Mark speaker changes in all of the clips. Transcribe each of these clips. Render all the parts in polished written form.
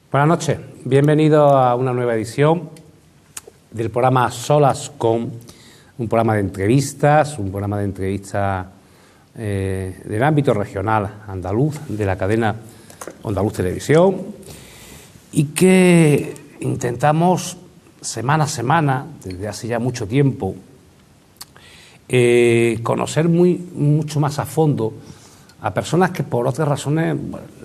Speaker 1: Buenas noches, bienvenidos a una nueva edición del programa Solas con, un programa de entrevistas, del ámbito regional andaluz, de la cadena Andaluz Televisión, y que intentamos semana a semana, desde hace ya mucho tiempo, conocer mucho más a fondo a personas que por otras razones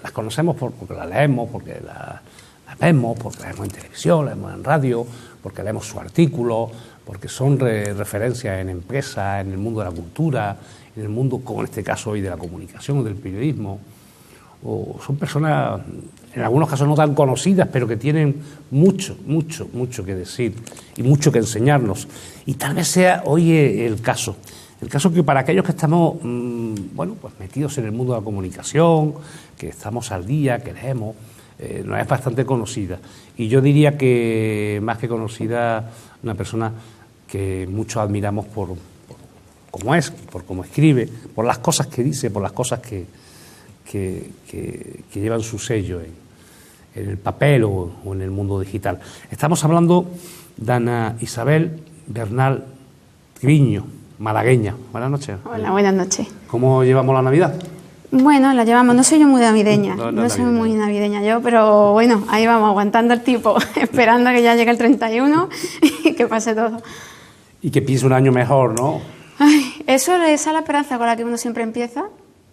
Speaker 1: las conocemos porque las leemos, porque las vemos, porque las vemos en televisión, las vemos en radio, porque leemos sus artículos, porque son referencias en empresas, en el mundo de la cultura, en el mundo, como en este caso hoy, de la comunicación o del periodismo. O son personas, en algunos casos no tan conocidas, pero que tienen mucho que decir y mucho que enseñarnos. Y tal vez sea hoy el caso que para aquellos que estamos, pues metidos en el mundo de la comunicación, que estamos al día, que leemos, nos es bastante conocida. Y yo diría que, más que conocida, una persona que muchos admiramos por cómo es, por cómo escribe, por las cosas que dice, por las cosas que llevan su sello en el papel o en el mundo digital. Estamos hablando de Ana Isabel Bernal Triviño, malagueña. Buenas noches.
Speaker 2: Hola, buenas noches.
Speaker 1: ¿Cómo llevamos la Navidad?
Speaker 2: Bueno, la llevamos. No soy yo muy navideña, no soy muy navideña yo, pero bueno, ahí vamos, aguantando el tipo, esperando a que ya llegue el 31 y que pase todo.
Speaker 1: Y que empiece un año mejor, ¿no?
Speaker 2: Ay, esa es la esperanza con la que uno siempre empieza,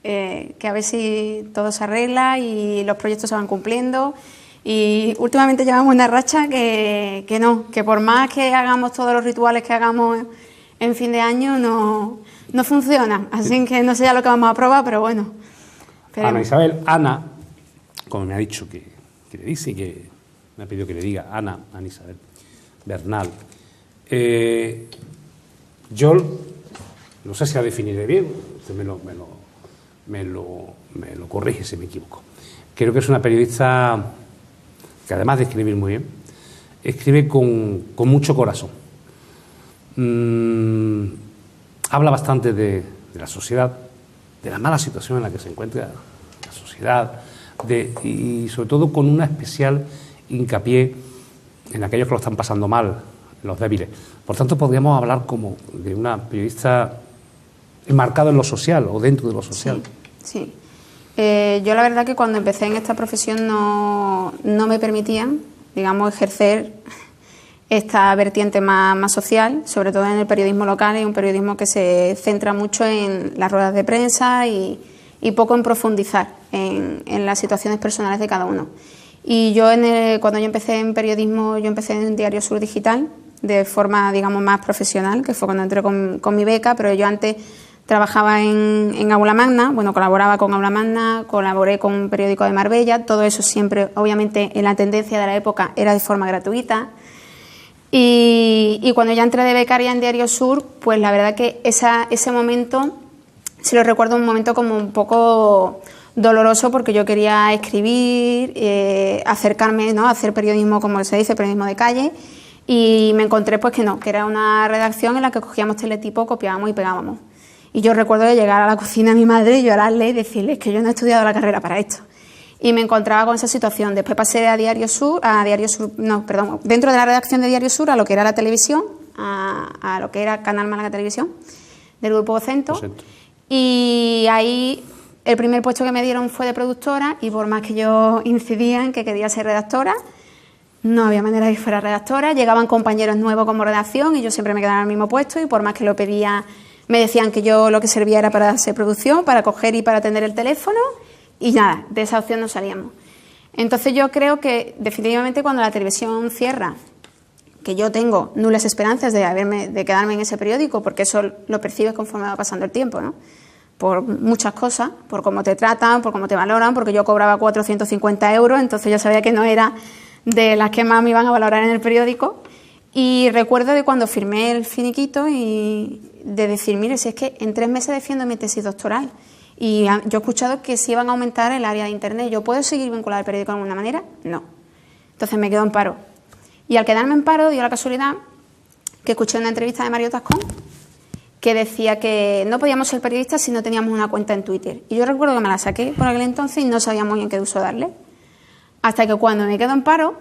Speaker 2: que a ver si todo se arregla y los proyectos se van cumpliendo. Y últimamente llevamos una racha que por más que hagamos todos los rituales que hagamos en fin de año, no funciona. Así que no sé ya lo que vamos a probar, pero bueno.
Speaker 1: Ana Isabel, Ana, como me ha dicho que le dice, y que me ha pedido que le diga Ana Isabel Bernal. Yo no sé si la definiré bien, usted me lo corrige si me equivoco. Creo que es una periodista que, además de escribir muy bien, escribe con mucho corazón. Habla bastante de la sociedad, de la mala situación en la que se encuentra la sociedad, y sobre todo con una especial hincapié en aquellos que lo están pasando mal, en los débiles. Por tanto, podríamos hablar como de una periodista enmarcada en lo social o dentro de lo social.
Speaker 2: Sí. Yo la verdad que cuando empecé en esta profesión no me permitían, digamos, ejercer esta vertiente más social, sobre todo en el periodismo local, y un periodismo que se centra mucho en las ruedas de prensa y poco en profundizar en las situaciones personales de cada uno. Y yo cuando yo empecé en periodismo, yo empecé en Diario Sur Digital de forma, digamos, más profesional, que fue cuando entré con mi beca, pero yo antes trabajaba en Aula Magna, colaboraba con Aula Magna, colaboré con un periódico de Marbella, todo eso siempre, obviamente, en la tendencia de la época era de forma gratuita. Y cuando ya entré de becaria en Diario Sur, pues la verdad que ese momento, sí lo recuerdo, un momento como un poco doloroso, porque yo quería escribir, acercarme, ¿no?, a hacer periodismo, como se dice, periodismo de calle, y me encontré pues que era una redacción en la que cogíamos teletipo, copiábamos y pegábamos. Y yo recuerdo de llegar a la cocina a mi madre y llorarle y decirle que yo no he estudiado la carrera para esto. Y me encontraba con esa situación. Después pasé dentro de la redacción de Diario Sur, a lo que era la televisión, a lo que era Canal Málaga Televisión, del Grupo Vocento. Y ahí el primer puesto que me dieron fue de productora, y por más que yo incidía en que quería ser redactora, no había manera de que fuera redactora. Llegaban compañeros nuevos como redacción y yo siempre me quedaba en el mismo puesto, y por más que lo pedía, me decían que yo lo que servía era para hacer producción, para coger y para atender el teléfono. Y nada, de esa opción no salíamos. Entonces yo creo que definitivamente cuando la televisión cierra, que yo tengo nulas esperanzas de quedarme en ese periódico, porque eso lo percibes conforme va pasando el tiempo, ¿no? Por muchas cosas, por cómo te tratan, por cómo te valoran, porque yo cobraba 450 euros, entonces yo sabía que no era de las que más me iban a valorar en el periódico. Y recuerdo de cuando firmé el finiquito y de decir, mire, si es que en 3 meses defiendo mi tesis doctoral. Y yo he escuchado que si iban a aumentar el área de Internet. ¿Yo puedo seguir vinculada al periódico de alguna manera? No. Entonces me quedo en paro. Y al quedarme en paro, dio la casualidad que escuché una entrevista de Mario Tascón que decía que no podíamos ser periodistas si no teníamos una cuenta en Twitter. Y yo recuerdo que me la saqué por aquel entonces y no sabía muy bien qué uso darle. Hasta que cuando me quedo en paro,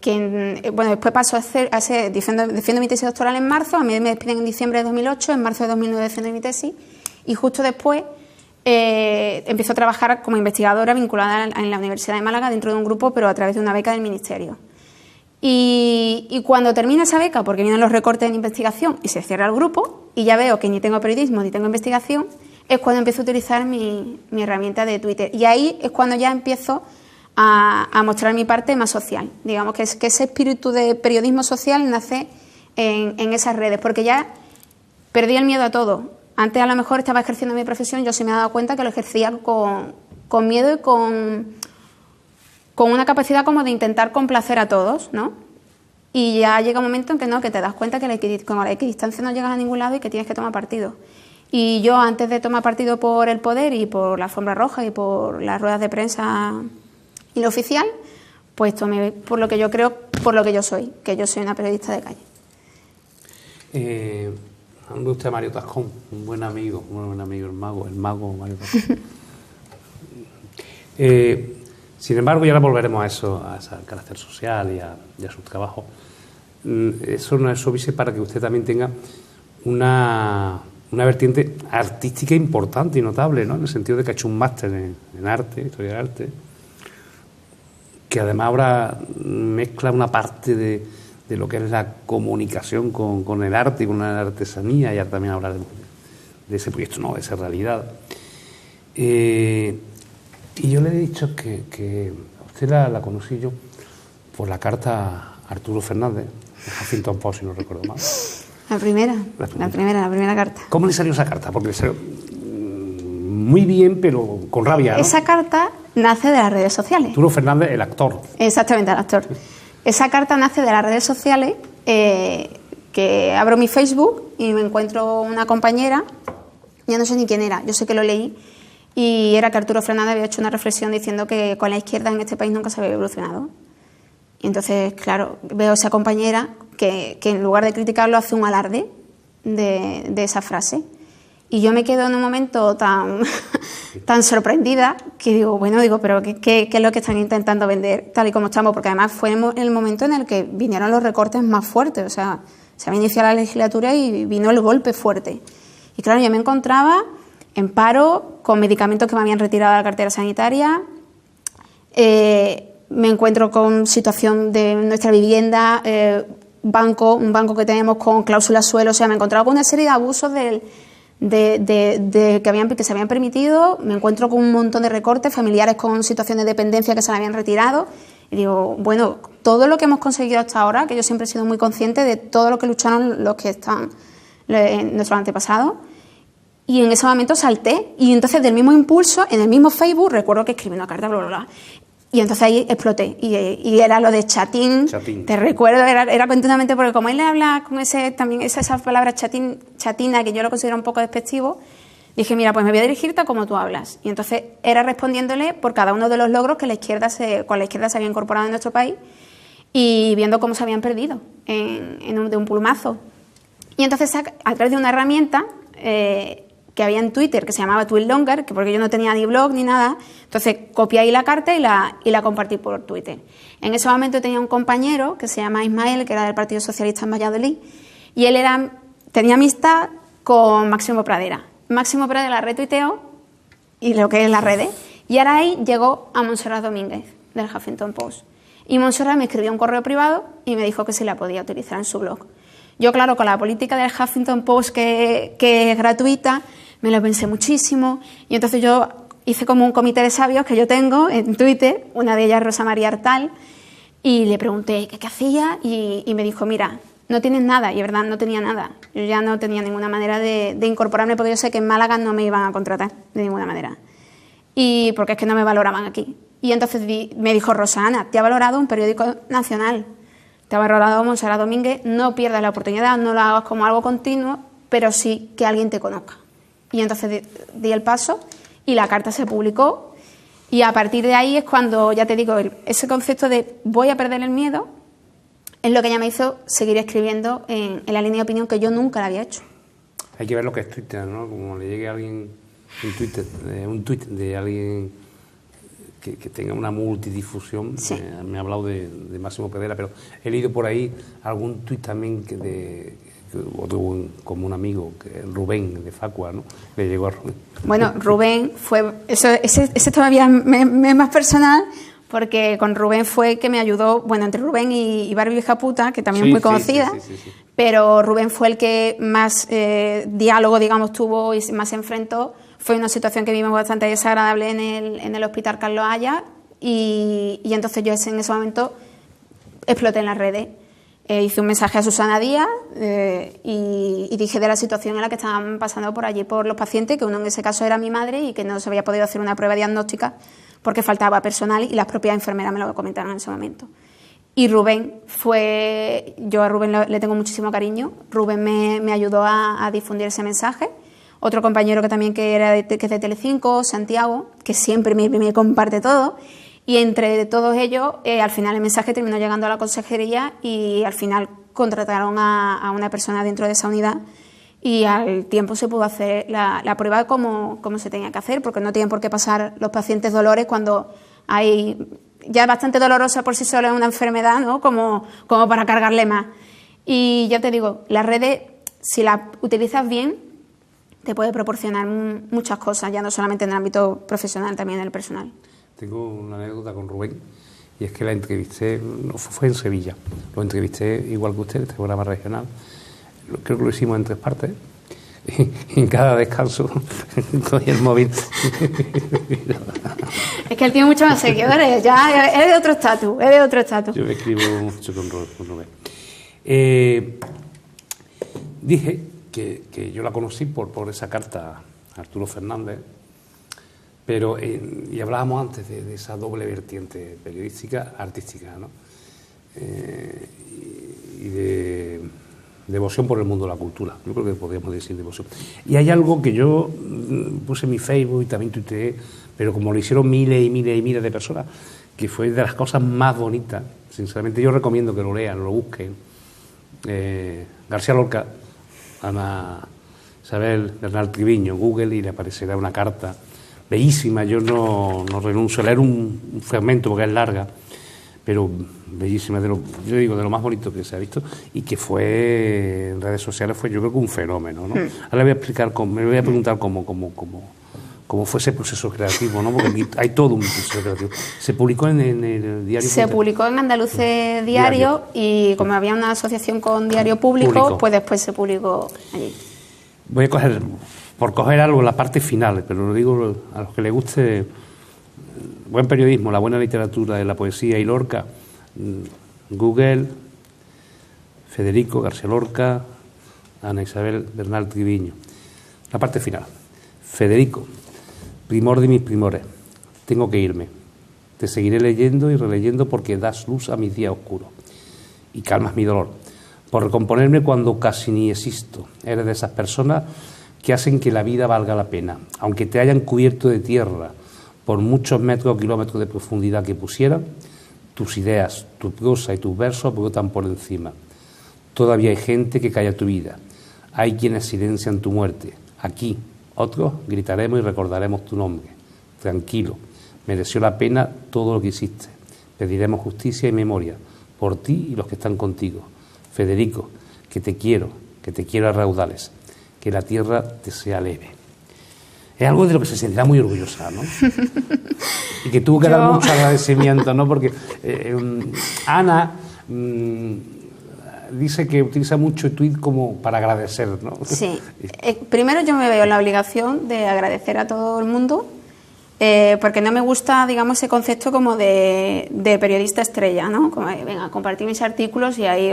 Speaker 2: después paso a ser defiendo mi tesis doctoral en marzo, a mí me despiden en diciembre de 2008, en marzo de 2009 defiendo mi tesis, y justo después empiezo a trabajar como investigadora vinculada en la Universidad de Málaga dentro de un grupo, pero a través de una beca del Ministerio. Y cuando termina esa beca, porque vienen los recortes en investigación y se cierra el grupo, y ya veo que ni tengo periodismo ni tengo investigación, es cuando empiezo a utilizar mi herramienta de Twitter. Y ahí es cuando ya empiezo a mostrar mi parte más social. Digamos que ese espíritu de periodismo social nace en esas redes, porque ya perdí el miedo a todo. Antes a lo mejor estaba ejerciendo mi profesión, yo sí me he dado cuenta que lo ejercía con miedo y con una capacidad como de intentar complacer a todos, ¿no? Y ya llega un momento en que no, que te das cuenta que con la equidistancia no llegas a ningún lado y que tienes que tomar partido. Y yo, antes de tomar partido por el poder y por la alfombra roja y por las ruedas de prensa y lo oficial, pues tomé por lo que yo creo, por lo que yo soy, que yo soy una periodista de calle.
Speaker 1: A mí me gusta Mario Tascón, un buen amigo, el mago Mario Tascón. Sin embargo, y ahora volveremos a eso, a ese carácter social y a su trabajo. Eso no es óbice para que usted también tenga una vertiente artística importante y notable, ¿no? En el sentido de que ha hecho un máster en arte, historia del arte, que además ahora mezcla una parte de lo que es la comunicación con el arte y con la artesanía, y ahora también hablar de ese proyecto, no, de esa realidad. Y yo le he dicho que a usted la conocí yo por la carta a Arturo Fernández, de Huffington Post, si no recuerdo mal.
Speaker 2: La primera carta.
Speaker 1: ¿Cómo le salió esa carta? Porque le salió muy bien, pero con rabia, ¿no?
Speaker 2: Esa carta nace de las redes sociales.
Speaker 1: Arturo Fernández, el actor.
Speaker 2: Exactamente, el actor. Esa carta nace de las redes sociales, que abro mi Facebook y me encuentro una compañera, ya no sé ni quién era, yo sé que lo leí, y era que Arturo Fernández había hecho una reflexión diciendo que con la izquierda en este país nunca se había evolucionado. Y entonces, claro, veo a esa compañera que en lugar de criticarlo hace un alarde de esa frase. Y yo me quedo en un momento tan sorprendida que digo, pero ¿qué es lo que están intentando vender tal y como estamos? Porque además fue el momento en el que vinieron los recortes más fuertes. O sea, se había iniciado la legislatura y vino el golpe fuerte. Y claro, yo me encontraba en paro, con medicamentos que me habían retirado de la cartera sanitaria. Me encuentro con situación de nuestra vivienda, un banco que tenemos con cláusulas suelo. O sea, me he encontrado con una serie de abusos que se habían permitido. Me encuentro con un montón de recortes, familiares con situaciones de dependencia que se le habían retirado. Y digo, todo lo que hemos conseguido hasta ahora, que yo siempre he sido muy consciente de todo lo que lucharon los que están nuestros antepasados. Y en ese momento salté. Y entonces, del mismo impulso, en el mismo Facebook, recuerdo que escribí una carta, bla, bla, bla. Y entonces ahí exploté. Y era lo de chatín. Te recuerdo, era continuamente, porque como él le habla con esa palabra chatina, que yo lo considero un poco despectivo, dije, mira, pues me voy a dirigirte a como tú hablas. Y entonces era respondiéndole por cada uno de los logros que con la izquierda se había incorporado en nuestro país y viendo cómo se habían perdido de un plumazo. Y entonces, a través de una herramienta que había en Twitter, que se llamaba Tweetlonger, que porque yo no tenía ni blog ni nada, entonces copié ahí la carta y la compartí por Twitter. En ese momento tenía un compañero que se llama Ismael, que era del Partido Socialista en Valladolid, y él tenía amistad con Máximo Pradera. Máximo Pradera la retuiteó, y lo que es las redes, y ahora ahí llegó a Montserrat Domínguez, del Huffington Post. Y Montserrat me escribió un correo privado y me dijo que si la podía utilizar en su blog. Yo, claro, con la política del Huffington Post que es gratuita, me lo pensé muchísimo, y entonces yo hice como un comité de sabios que yo tengo en Twitter, una de ellas es Rosa María Artal, y le pregunté qué hacía, y me dijo, mira, no tienes nada, y es verdad, no tenía nada. Yo ya no tenía ninguna manera de incorporarme, porque yo sé que en Málaga no me iban a contratar de ninguna manera, y porque es que no me valoraban aquí. Y entonces me dijo, Rosana, te ha valorado un periódico nacional, te ha valorado Montserrat Domínguez, no pierdas la oportunidad, no lo hagas como algo continuo, pero sí que alguien te conozca. Y entonces di el paso y la carta se publicó, y a partir de ahí es cuando, ya te digo, ese concepto de voy a perder el miedo es lo que ya me hizo seguir escribiendo en la línea de opinión que yo nunca la había hecho.
Speaker 1: Hay que ver lo que es Twitter, ¿no? Como le llegue a alguien un tuit de alguien que tenga una multidifusión.
Speaker 2: Sí.
Speaker 1: Me ha hablado de Máximo Pedrera, pero he leído por ahí algún tuit también como un amigo, Rubén de Facua, ¿no? Le llegó a Rubén.
Speaker 2: Bueno, Rubén fue... Ese todavía me es más personal, porque con Rubén fue que me ayudó, bueno, entre Rubén y Barbie Vieja Puta, que también es muy conocida, sí. Pero Rubén fue el que más diálogo, digamos, tuvo y más se enfrentó. Fue una situación que vivimos bastante desagradable en el Hospital Carlos Haya, y entonces yo en ese momento exploté en las redes. Hice un mensaje a Susana Díaz y dije de la situación en la que estaban pasando por allí por los pacientes, que uno en ese caso era mi madre y que no se había podido hacer una prueba diagnóstica porque faltaba personal, y las propias enfermeras me lo comentaron en ese momento. Y Rubén yo a Rubén le tengo muchísimo cariño. Rubén me ayudó a difundir ese mensaje. Otro compañero que también que es de Telecinco, Santiago, que siempre me comparte todo. Y entre todos ellos, al final el mensaje terminó llegando a la consejería y al final contrataron a una persona dentro de esa unidad, y al tiempo se pudo hacer la prueba como se tenía que hacer, porque no tienen por qué pasar los pacientes dolores cuando hay ya bastante dolorosa por sí sola una enfermedad, ¿no? Como para cargarle más. Y ya te digo, las redes, si las utilizas bien, te puede proporcionar muchas cosas, ya no solamente en el ámbito profesional, también en el personal.
Speaker 1: Tengo una anécdota con Rubén, y es que la entrevisté, fue en Sevilla, lo entrevisté igual que usted, este programa regional, creo que lo hicimos en 3 partes, y en cada descanso doy el móvil.
Speaker 2: Es que él tiene muchos más seguidores, ya es de otro estatus,
Speaker 1: Yo me escribo mucho con Rubén. Dije que yo la conocí por esa carta a Arturo Fernández, pero y hablábamos antes de esa doble vertiente periodística, artística, ¿no? Y de devoción por el mundo de la cultura. Yo creo que podríamos decir devoción. Y hay algo que yo puse en mi Facebook y también tuiteé, pero como lo hicieron miles y miles y miles de personas, que fue de las cosas más bonitas. Sinceramente, yo recomiendo que lo lean, lo busquen. García Lorca, Ana Isabel Bernal Triviño, Google, y le aparecerá una carta bellísima. Yo no renuncio a leer un fragmento porque es larga, pero bellísima, yo digo, de lo más bonito que se ha visto, y que fue en redes sociales, fue yo creo que un fenómeno, ¿no? Ahora le voy a explicar, me voy a preguntar cómo fue ese proceso creativo, ¿no? Porque aquí hay todo un proceso creativo. Se publicó en el diario.
Speaker 2: Se publicó en Andaluces Diario, y como había una asociación con Diario Público, pues después se publicó allí.
Speaker 1: Voy a coger algo en la parte final, pero lo digo a los que les guste buen periodismo, la buena literatura, la poesía y Lorca. Google, Federico García Lorca, Ana Isabel Bernal Triviño. La parte final. Federico, primor de mis primores, tengo que irme. Te seguiré leyendo y releyendo porque das luz a mis días oscuros y calmas mi dolor. Por recomponerme cuando casi ni existo. Eres de esas personas que hacen que la vida valga la pena, aunque te hayan cubierto de tierra por muchos metros o kilómetros de profundidad que pusieran, tus ideas, tu prosa y tus versos brotan por encima. Todavía hay gente que calla tu vida, hay quienes silencian tu muerte. Aquí, otros gritaremos y recordaremos tu nombre. Tranquilo, mereció la pena todo lo que hiciste. Pediremos justicia y memoria por ti y los que están contigo. Federico, que te quiero a raudales, que la tierra te sea leve. Es algo de lo que se sentirá muy orgullosa, ¿no? Y que tuvo que dar mucho agradecimiento, ¿no? Porque Ana dice que utiliza mucho el tuit como para agradecer, ¿no?
Speaker 2: Sí. Primero yo me veo en la obligación de agradecer a todo el mundo, porque no me gusta, digamos, ese concepto como de periodista estrella, ¿no? Como, venga, compartir mis artículos y ahí...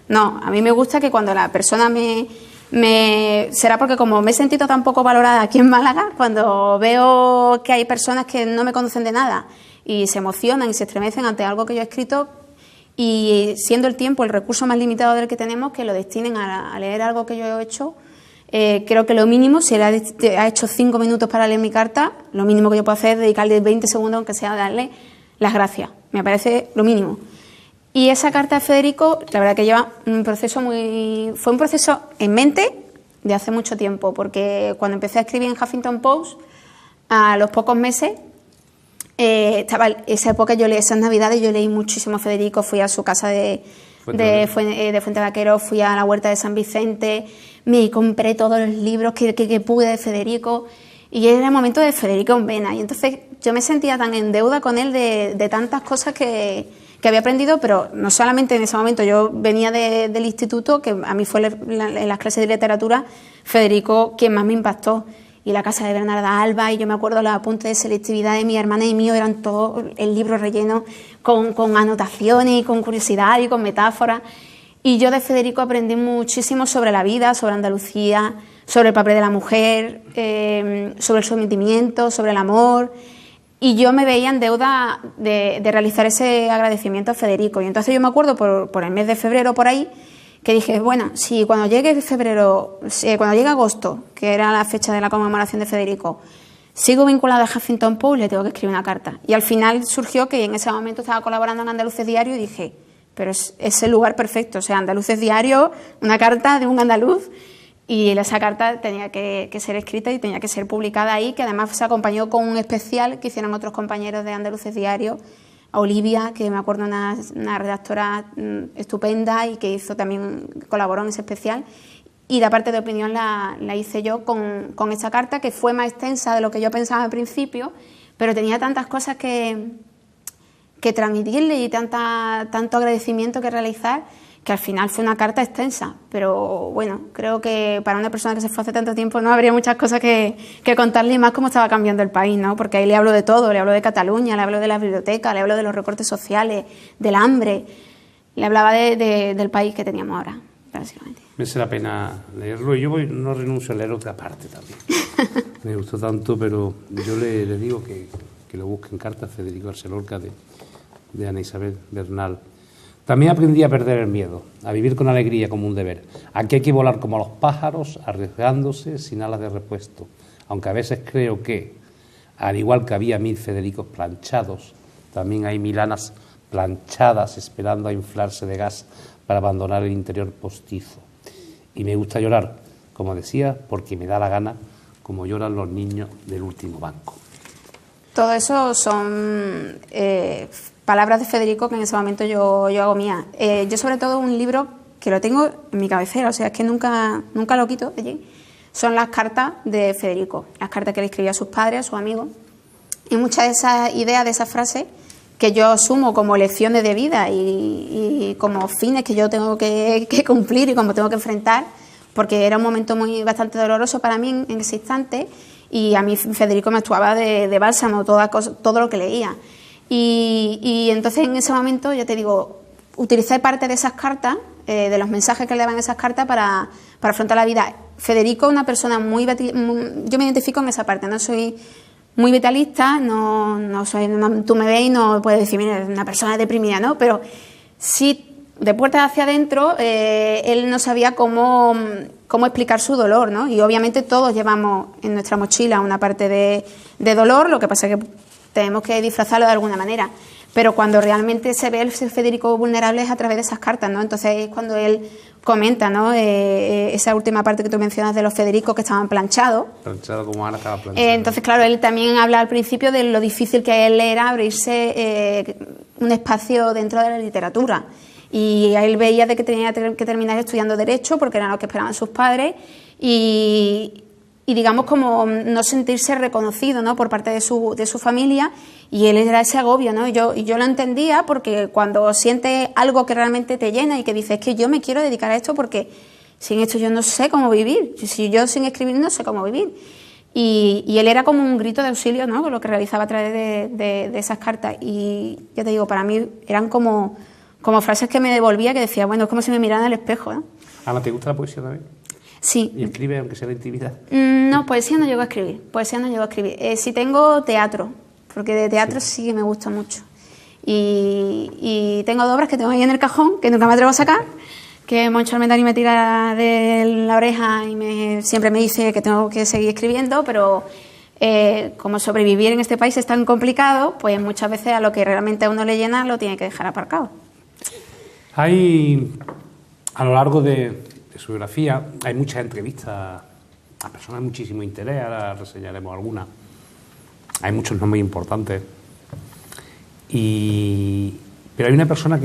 Speaker 2: No, a mí me gusta que cuando la persona será porque como me he sentido tan poco valorada aquí en Málaga, cuando veo que hay personas que no me conocen de nada y se emocionan y se estremecen ante algo que yo he escrito, y siendo el tiempo el recurso más limitado del que tenemos, que lo destinen a leer algo que yo he hecho, creo que lo mínimo, si él ha hecho 5 minutos para leer mi carta, lo mínimo que yo puedo hacer es dedicarle 20 segundos, aunque sea, darle las gracias. Me parece lo mínimo. Y esa carta de Federico, la verdad que lleva un proceso fue un proceso en mente de hace mucho tiempo, porque cuando empecé a escribir en Huffington Post, a los pocos meses, estaba esa época, esas navidades yo leí muchísimo a Federico, fui a su casa de Fuente Vaquero, fui a la huerta de San Vicente, me compré todos los libros que pude de Federico, y era el momento de Federico en vena, y entonces yo me sentía tan en deuda con él de tantas cosas que había aprendido, pero no solamente en ese momento, yo venía del instituto, que a mí fue en las clases de literatura Federico quien más me impactó, y la casa de Bernarda Alba, y yo me acuerdo los apuntes de selectividad de mi hermana y mío, eran todo el libro relleno con anotaciones y con curiosidad y con metáforas, y yo de Federico aprendí muchísimo sobre la vida, sobre Andalucía, sobre el papel de la mujer, sobre el sometimiento, sobre el amor, y yo me veía en deuda de realizar ese agradecimiento a Federico. Y entonces yo me acuerdo por el mes de febrero, por ahí, que dije, bueno, si cuando llegue febrero, cuando llegue agosto, que era la fecha de la conmemoración de Federico, sigo vinculada a Huffington Post, le tengo que escribir una carta. Y al final surgió que en ese momento estaba colaborando en Andaluces Diario y dije, pero es el lugar perfecto, o sea, Andaluces Diario, una carta de un andaluz, y esa carta tenía que ser escrita y tenía que ser publicada ahí, que además se acompañó con un especial que hicieron otros compañeros de Andaluces Diario, a Olivia, que me acuerdo una redactora estupenda y que colaboró en ese especial, y la parte de opinión la hice yo con esta carta, que fue más extensa de lo que yo pensaba al principio, pero tenía tantas cosas que transmitirle y tanto agradecimiento que realizar, que al final fue una carta extensa, pero bueno, creo que para una persona que se fue hace tanto tiempo no habría muchas cosas que contarle, y más cómo estaba cambiando el país, ¿no? Porque ahí le hablo de todo, le hablo de Cataluña, le hablo de la biblioteca, le hablo de los recortes sociales, del hambre, le hablaba del país que teníamos ahora, básicamente.
Speaker 1: Merece la pena leerlo, y yo no renuncio a leer otra parte también. Me gustó tanto, pero yo le digo que lo busque en carta Federico García Lorca de Ana Isabel Bernal. También aprendí a perder el miedo, a vivir con alegría como un deber. Aquí hay que volar como los pájaros, arriesgándose sin alas de repuesto. Aunque a veces creo que, al igual que había 1000 Federicos planchados, también hay 1000 Anas planchadas esperando a inflarse de gas para abandonar el interior postizo. Y me gusta llorar, como decía, porque me da la gana, como lloran los niños del último banco.
Speaker 2: Todo eso son palabras de Federico que en ese momento yo hago mía. Yo sobre todo un libro que lo tengo en mi cabecera, o sea, es que nunca lo quito de allí, son las cartas de Federico, las cartas que le escribía a sus padres, a sus amigos, y muchas de esas ideas, de esas frases, que yo asumo como lecciones de vida y como fines que yo tengo que cumplir y como tengo que enfrentar, porque era un momento bastante doloroso para mí en ese instante, y a mí Federico me actuaba de bálsamo todo lo que leía. Y entonces en ese momento, ya te digo, utilicé parte de esas cartas, de los mensajes que le daban esas cartas para afrontar la vida. Federico es una persona yo me identifico en esa parte, no soy muy vitalista, no soy, tú me ves y no puedes decir, mira, es una persona deprimida, ¿no? Pero sí, de puertas hacia adentro, él no sabía cómo explicar su dolor, ¿no? Y obviamente todos llevamos en nuestra mochila una parte de dolor, lo que pasa es que tenemos que disfrazarlo de alguna manera. Pero cuando realmente se ve el Federico vulnerable es a través de esas cartas, ¿no? Entonces es cuando él comenta, ¿no? Esa última parte que tú mencionas de los Federicos que estaban planchados.
Speaker 1: Planchado como Ana estaba planchado.
Speaker 2: Entonces, claro, él también habla al principio de lo difícil que él era abrirse un espacio dentro de la literatura. Y él veía de que tenía que terminar estudiando Derecho porque era lo que esperaban sus padres y digamos como no sentirse reconocido, ¿no? Por parte de su familia, y él era ese agobio, ¿no? Y yo lo entendía porque cuando sientes algo que realmente te llena y que dices, es que yo me quiero dedicar a esto porque sin esto yo no sé cómo vivir, si yo sin escribir no sé cómo vivir. Y él era como un grito de auxilio, ¿no? Con lo que realizaba a través de esas cartas, y ya te digo, para mí eran como frases que me devolvía, que decía, bueno, es como si me miraran al espejo, ¿no?
Speaker 1: Ana, ¿te gusta la poesía también?
Speaker 2: Sí.
Speaker 1: ¿Y escribe aunque sea la intimidad?
Speaker 2: No, poesía no llego a escribir. Sí tengo teatro, porque de teatro sí que me gusta mucho. Y tengo 2 obras que tengo ahí en el cajón, que nunca me atrevo a sacar, que Moncho Almendani me tira de la oreja y siempre me dice que tengo que seguir escribiendo, pero como sobrevivir en este país es tan complicado, pues muchas veces a lo que realmente a uno le llena lo tiene que dejar aparcado.
Speaker 1: Hay, a lo largo de su biografía, hay muchas entrevistas a personas de muchísimo interés, ahora reseñaremos algunas. Hay muchos nombres importantes Pero hay una persona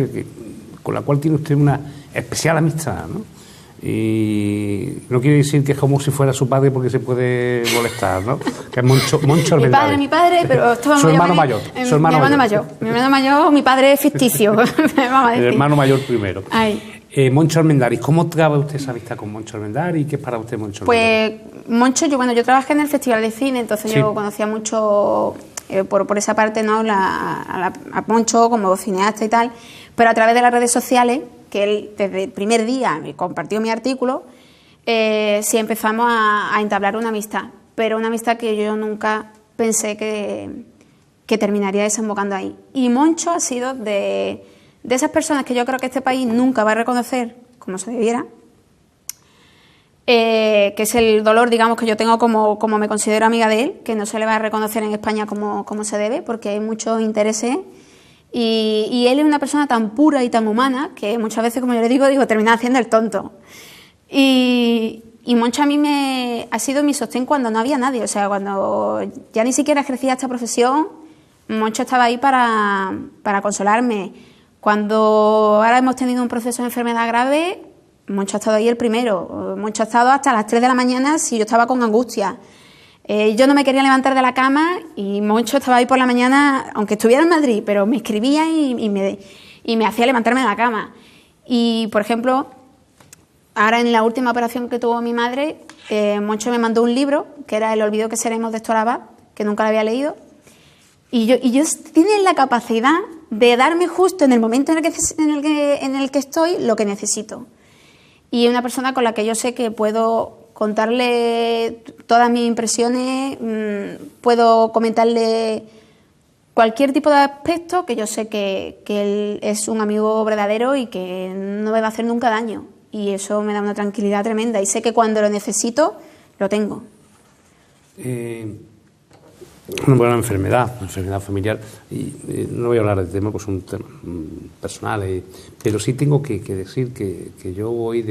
Speaker 1: con la cual tiene usted una especial amistad, ¿no? Y no quiere decir que es como si fuera su padre porque se puede molestar, ¿no? Que es Moncho Armendáriz.
Speaker 2: Mi padre, pero esto
Speaker 1: su hermano mayor. Su hermano mayor.
Speaker 2: Mi hermano mayor, mi padre es ficticio.
Speaker 1: El hermano mayor primero.
Speaker 2: Ay.
Speaker 1: Moncho Armendáriz, ¿cómo traba usted esa amistad con Moncho Armendáriz? ¿Y qué es para usted Moncho Armendáriz?
Speaker 2: Pues Moncho, yo trabajé en el Festival de Cine, entonces sí. Yo conocía mucho por esa parte, ¿no? A Moncho como cineasta y tal, pero a través de las redes sociales, que él desde el primer día me compartió mi artículo, sí empezamos a entablar una amistad, pero una amistad que yo nunca pensé que terminaría desembocando ahí. Y Moncho ha sido de esas personas que yo creo que este país nunca va a reconocer como se debiera, que es el dolor, digamos, que yo tengo como me considero amiga de él, que no se le va a reconocer en España como se debe, porque hay muchos intereses. Y él es una persona tan pura y tan humana que muchas veces, como yo le digo, termina haciendo el tonto. Y Moncho a mí ha sido mi sostén cuando no había nadie. O sea, cuando ya ni siquiera ejercía esta profesión, Moncho estaba ahí para consolarme. Cuando ahora hemos tenido un proceso de enfermedad grave, Moncho ha estado ahí el primero. Moncho ha estado hasta las 3 de la mañana si yo estaba con angustia. Yo no me quería levantar de la cama y Moncho estaba ahí por la mañana, aunque estuviera en Madrid, pero me escribía y me hacía levantarme de la cama. Y, por ejemplo, ahora en la última operación que tuvo mi madre, Moncho me mandó un libro, que era El olvido que seremos de Héctor Abad, que nunca lo había leído. Y yo tiene la capacidad de darme justo en el momento en el que estoy lo que necesito. Y es una persona con la que yo sé que puedo contarle todas mis impresiones, puedo comentarle cualquier tipo de aspecto que yo sé que él es un amigo verdadero y que no me va a hacer nunca daño. Y eso me da una tranquilidad tremenda. Y sé que cuando lo necesito, lo tengo.
Speaker 1: Bueno, la enfermedad familiar, y no voy a hablar del tema, pues son temas personales, pero sí tengo que decir que yo voy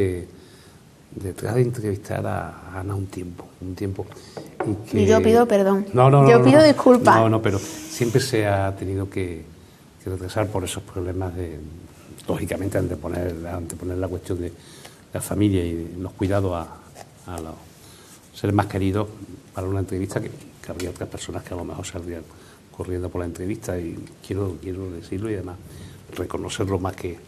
Speaker 1: detrás de entrevistar a Ana un tiempo. Y
Speaker 2: yo pido perdón.
Speaker 1: Yo
Speaker 2: pido disculpas.
Speaker 1: No, pero siempre se ha tenido que retrasar por esos problemas lógicamente, anteponer la cuestión de la familia y los cuidados a los seres más queridos para una entrevista que habría otras personas que a lo mejor saldrían corriendo por la entrevista, y quiero decirlo y además reconocerlo más que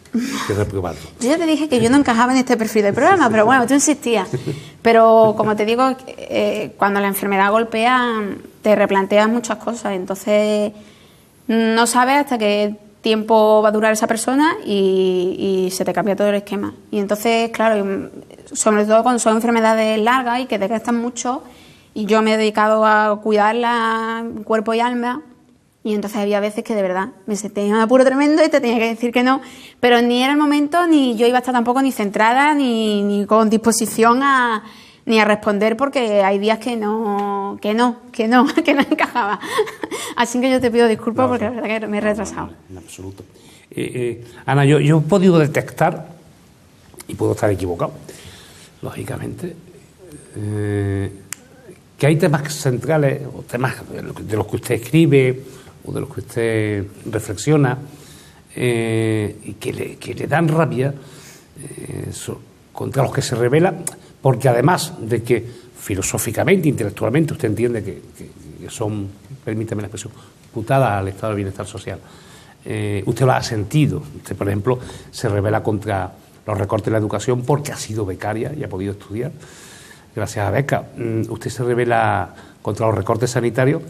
Speaker 1: reprobarlo.
Speaker 2: Yo ya te dije que yo no encajaba en este perfil del programa, pero bueno, tú insistías. Pero como te digo, cuando la enfermedad golpea, te replanteas muchas cosas, entonces no sabes hasta qué tiempo va a durar esa persona y se te cambia todo el esquema. Y entonces, claro, sobre todo cuando son enfermedades largas y que te gastan mucho, y yo me he dedicado a cuidarla cuerpo y alma, y entonces había veces que de verdad me sentía en un apuro tremendo y te tenía que decir que no, pero ni era el momento, ni yo iba a estar tampoco ni centrada, ni con disposición ni a responder, porque hay días que no encajaba. Así que yo te pido disculpas porque la verdad que me he retrasado.
Speaker 1: En absoluto. Ana, yo he podido detectar, y puedo estar equivocado, lógicamente, que hay temas centrales, o temas de los que usted escribe o de los que usted reflexiona, y que le dan rabia, contra los que se revela, porque además de que filosóficamente, intelectualmente, usted entiende que son, permítame la expresión, putadas al estado de bienestar social, usted lo ha sentido. Usted, por ejemplo, se revela contra los recortes de la educación porque ha sido becaria y ha podido estudiar gracias a beca. Usted se revela contra los recortes sanitarios,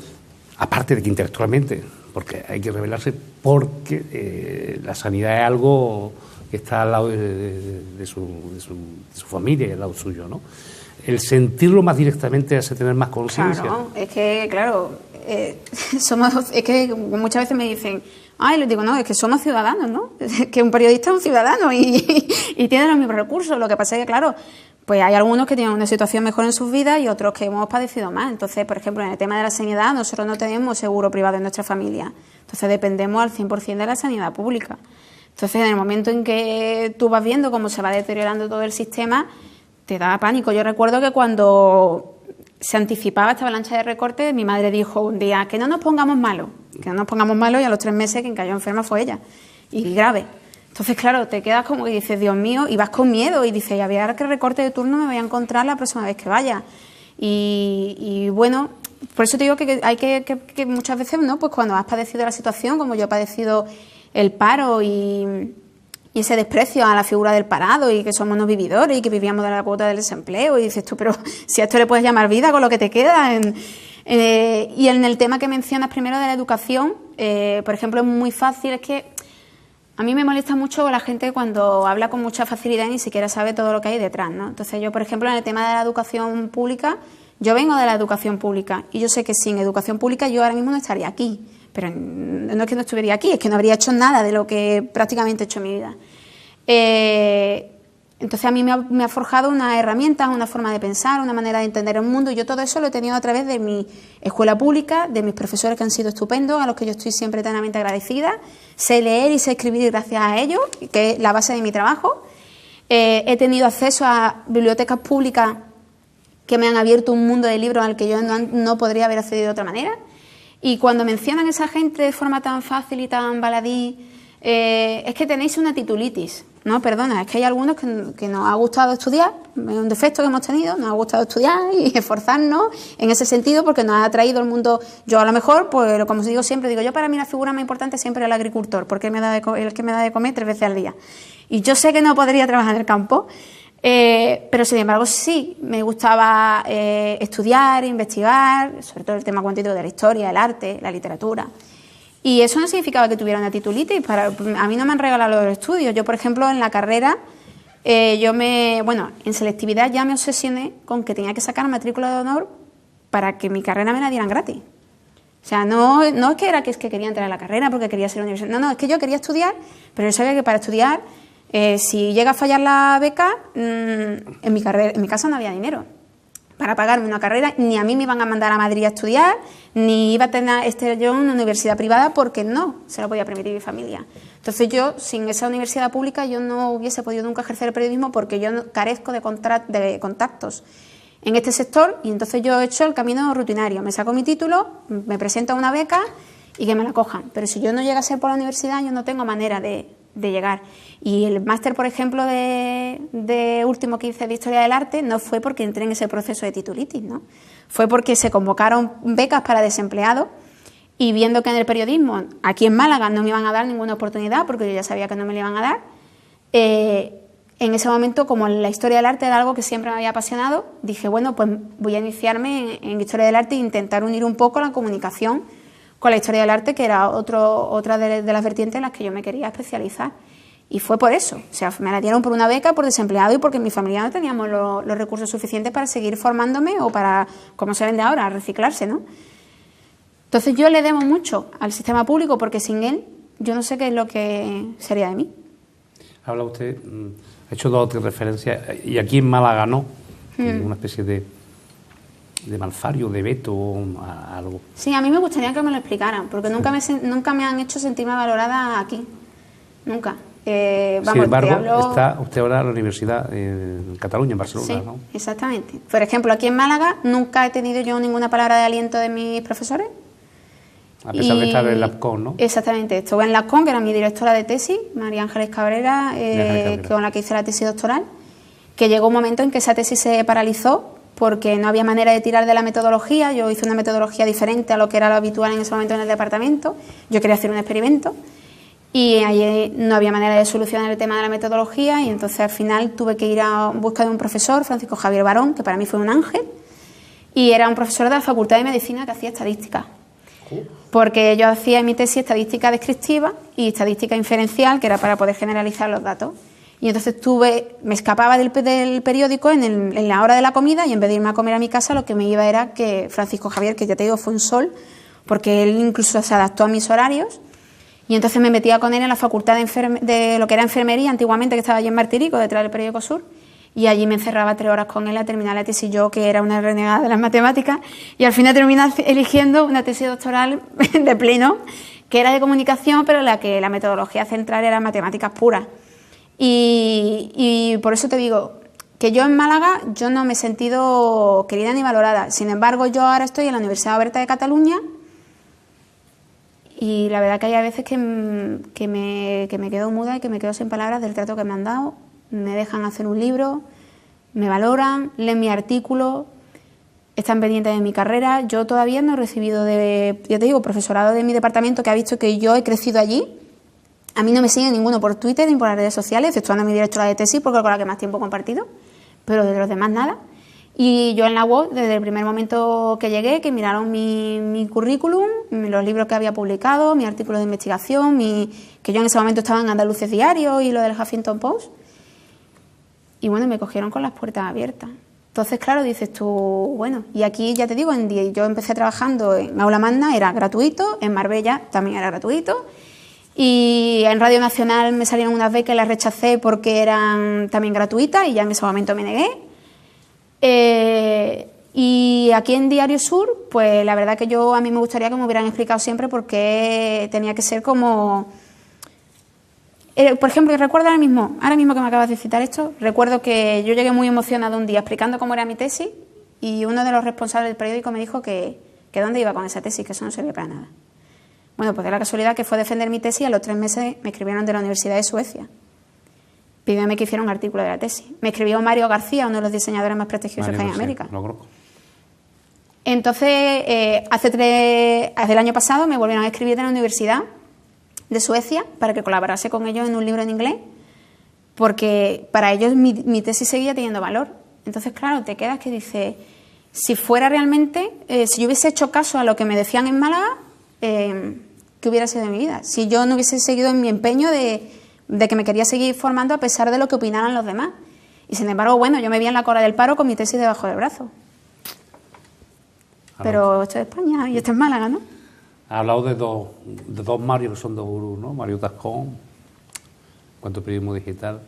Speaker 1: aparte de que intelectualmente, porque hay que rebelarse, porque la sanidad es algo que está al lado de su familia y al lado suyo, ¿no? El sentirlo más directamente hace tener más conciencia.
Speaker 2: Claro, es que, claro, es que muchas veces me dicen, les digo, no, es que somos ciudadanos, ¿no? Es que un periodista es un ciudadano y tiene los mismos recursos. Lo que pasa es que, claro, pues hay algunos que tienen una situación mejor en sus vidas y otros que hemos padecido más. Entonces, por ejemplo, en el tema de la sanidad, nosotros no tenemos seguro privado en nuestra familia. Entonces, dependemos al 100% de la sanidad pública. Entonces, en el momento en que tú vas viendo cómo se va deteriorando todo el sistema, te da pánico. Yo recuerdo que cuando se anticipaba esta avalancha de recortes, mi madre dijo un día que no nos pongamos malos, y a los 3 meses quien cayó enferma fue ella, y grave. Entonces, claro, te quedas como que dices, Dios mío, y vas con miedo, y dices, ya verás qué recorte de turno me voy a encontrar la próxima vez que vaya. Y bueno, por eso te digo que hay que muchas veces, ¿no? Pues cuando has padecido la situación, como yo he padecido el paro y ese desprecio a la figura del parado y que somos unos vividores y que vivíamos de la cuota del desempleo, y dices tú, pero si a esto le puedes llamar vida con lo que te queda. Y en el tema que mencionas primero de la educación, por ejemplo, es muy fácil, es que a mí me molesta mucho la gente cuando habla con mucha facilidad y ni siquiera sabe todo lo que hay detrás, ¿no? Entonces yo, por ejemplo, en el tema de la educación pública, yo vengo de la educación pública y yo sé que sin educación pública yo ahora mismo no estaría aquí. Pero no es que no estuviera aquí, es que no habría hecho nada de lo que prácticamente he hecho en mi vida. Entonces a mí me ha forjado unas herramientas, una forma de pensar, una manera de entender el mundo, y yo todo eso lo he tenido a través de mi escuela pública, de mis profesores que han sido estupendos, a los que yo estoy siempre eternamente agradecida. Sé leer y sé escribir gracias a ellos, que es la base de mi trabajo. He tenido acceso a bibliotecas públicas que me han abierto un mundo de libros al que yo no podría haber accedido de otra manera. Y cuando mencionan a esa gente de forma tan fácil y tan baladí, es que tenéis una titulitis. No, perdona, es que hay algunos que nos ha gustado estudiar, es un defecto que hemos tenido, nos ha gustado estudiar y esforzarnos en ese sentido porque nos ha traído el mundo. Yo a lo mejor, pues como os digo siempre, digo yo, para mí la figura más importante siempre es el agricultor, porque él el que me da de comer 3 veces al día. Y yo sé que no podría trabajar en el campo, pero sin embargo sí, me gustaba estudiar, investigar, sobre todo el tema cuantitativo de la historia, el arte, la literatura. Y eso no significaba que tuviera una titulitis. A mí no me han regalado los estudios. Yo, por ejemplo, en la carrera, en selectividad ya me obsesioné con que tenía que sacar matrícula de honor para que mi carrera me la dieran gratis. O sea, no es que quería entrar a la carrera porque quería ser universitaria. No, es que yo quería estudiar, pero yo sabía que para estudiar, si llega a fallar la beca, en mi casa no había dinero para pagarme una carrera, ni a mí me iban a mandar a Madrid a estudiar, ni iba a tener yo una universidad privada porque no se lo podía permitir mi familia. Entonces yo, sin esa universidad pública, yo no hubiese podido nunca ejercer el periodismo porque yo carezco de contactos en este sector, y entonces yo he hecho el camino rutinario. Me saco mi título, me presento a una beca y que me la cojan. Pero si yo no llegase por la universidad, yo no tengo manera de llegar. Y el máster, por ejemplo, de último que hice de Historia del Arte no fue porque entré en ese proceso de titulitis, ¿no? Fue porque se convocaron becas para desempleados y viendo que en el periodismo, aquí en Málaga, no me iban a dar ninguna oportunidad porque yo ya sabía que no me la iban a dar, en ese momento, como la Historia del Arte era algo que siempre me había apasionado, dije, bueno, pues voy a iniciarme en Historia del Arte e intentar unir un poco la comunicación con la Historia del Arte, que era otra de las vertientes en las que yo me quería especializar. Y fue por eso. O sea, me la dieron por una beca, por desempleado y porque en mi familia no teníamos los recursos suficientes para seguir formándome o para, como se vende ahora, reciclarse, ¿no? Entonces yo le debo mucho al sistema público porque sin él yo no sé qué es lo que sería de mí.
Speaker 1: Habla usted, ha hecho 2 o 3 referencias, y aquí en Málaga no, una especie de malfario, de veto a algo.
Speaker 2: Sí, a mí me gustaría que me lo explicaran, porque nunca me han hecho sentirme valorada aquí, nunca.
Speaker 1: Sin embargo, está usted ahora en la universidad en Cataluña, en Barcelona,
Speaker 2: sí,
Speaker 1: ¿no?
Speaker 2: Exactamente. Por ejemplo, aquí en Málaga nunca he tenido yo ninguna palabra de aliento de mis profesores.
Speaker 1: A pesar de estar en la APCON, ¿no?
Speaker 2: Exactamente. Estuve en la APCON, que era mi directora de tesis, María Ángeles Cabrera, con la que hice la tesis doctoral, que llegó un momento en que esa tesis se paralizó porque no había manera de tirar de la metodología. Yo hice una metodología diferente a lo que era lo habitual en ese momento en el departamento. Yo quería hacer un experimento y ahí no había manera de solucionar el tema de la metodología, y entonces al final tuve que ir a buscar de un profesor, Francisco Javier Barón, que para mí fue un ángel, y era un profesor de la Facultad de Medicina que hacía estadística. Porque yo hacía en mi tesis estadística descriptiva y estadística inferencial, que era para poder generalizar los datos. Y entonces me escapaba del periódico en la hora de la comida, y en vez de irme a comer a mi casa, lo que me iba era que Francisco Javier, que ya te digo fue un sol, porque él incluso se adaptó a mis horarios, y entonces me metía con él en la facultad de lo que era enfermería antiguamente, que estaba allí en Martirico, detrás del periódico Sur, y allí me encerraba 3 horas con él a terminar la tesis, yo que era una renegada de las matemáticas, y al final terminé eligiendo una tesis doctoral de pleno, que era de comunicación, pero en la que la metodología central era matemáticas puras. Y por eso te digo que yo en Málaga yo no me he sentido querida ni valorada. Sin embargo, yo ahora estoy en la Universidad Oberta de Cataluña y la verdad que hay a veces que me quedo muda y que me quedo sin palabras del trato que me han dado. Me dejan hacer un libro, me valoran, leen mi artículo, están pendientes de mi carrera. Yo todavía no he recibido ya te digo, profesorado de mi departamento que ha visto que yo he crecido allí. A mí no me sigue ninguno por Twitter ni por las redes sociales, exceptuando a mi directora de tesis, porque es con la que más tiempo he compartido, pero de los demás nada. Y yo en la UOC, desde el primer momento que llegué, que miraron mi currículum, los libros que había publicado, mis artículos de investigación, que yo en ese momento estaba en Andaluces Diario y lo del Huffington Post. Y bueno, me cogieron con las puertas abiertas. Entonces, claro, dices tú, bueno, y aquí ya te digo, yo empecé trabajando en Aula Magna, era gratuito, en Marbella también era gratuito, y en Radio Nacional me salieron unas becas y las rechacé porque eran también gratuitas y ya en ese momento me negué. Y aquí en Diario Sur, pues la verdad que a mí me gustaría que me hubieran explicado siempre por qué tenía que ser como... Por ejemplo, recuerdo ahora mismo que me acabas de citar esto, recuerdo que yo llegué muy emocionada un día explicando cómo era mi tesis y uno de los responsables del periódico me dijo que dónde iba con esa tesis, que eso no servía para nada. Bueno, pues de la casualidad que fue defender mi tesis, a los 3 meses me escribieron de la Universidad de Suecia, pidiéndome que hiciera un artículo de la tesis. Me escribió Mario García, uno de los diseñadores más prestigiosos que hay en América. Entonces, hace el año pasado me volvieron a escribir de la Universidad de Suecia para que colaborase con ellos en un libro en inglés, porque para ellos mi tesis seguía teniendo valor. Entonces, claro, te quedas que dices, si fuera realmente, si yo hubiese hecho caso a lo que me decían en Málaga, ¿qué hubiera sido de mi vida? Si yo no hubiese seguido en mi empeño de que me quería seguir formando a pesar de lo que opinaran los demás. Y sin embargo, bueno, yo me vi en la cola del paro con mi tesis debajo del brazo. Pero esto es España y esto es Málaga, ¿no?
Speaker 1: Ha hablado de dos Mario que son dos gurús, ¿no? Mario Tascón, en cuanto a periodismo digital,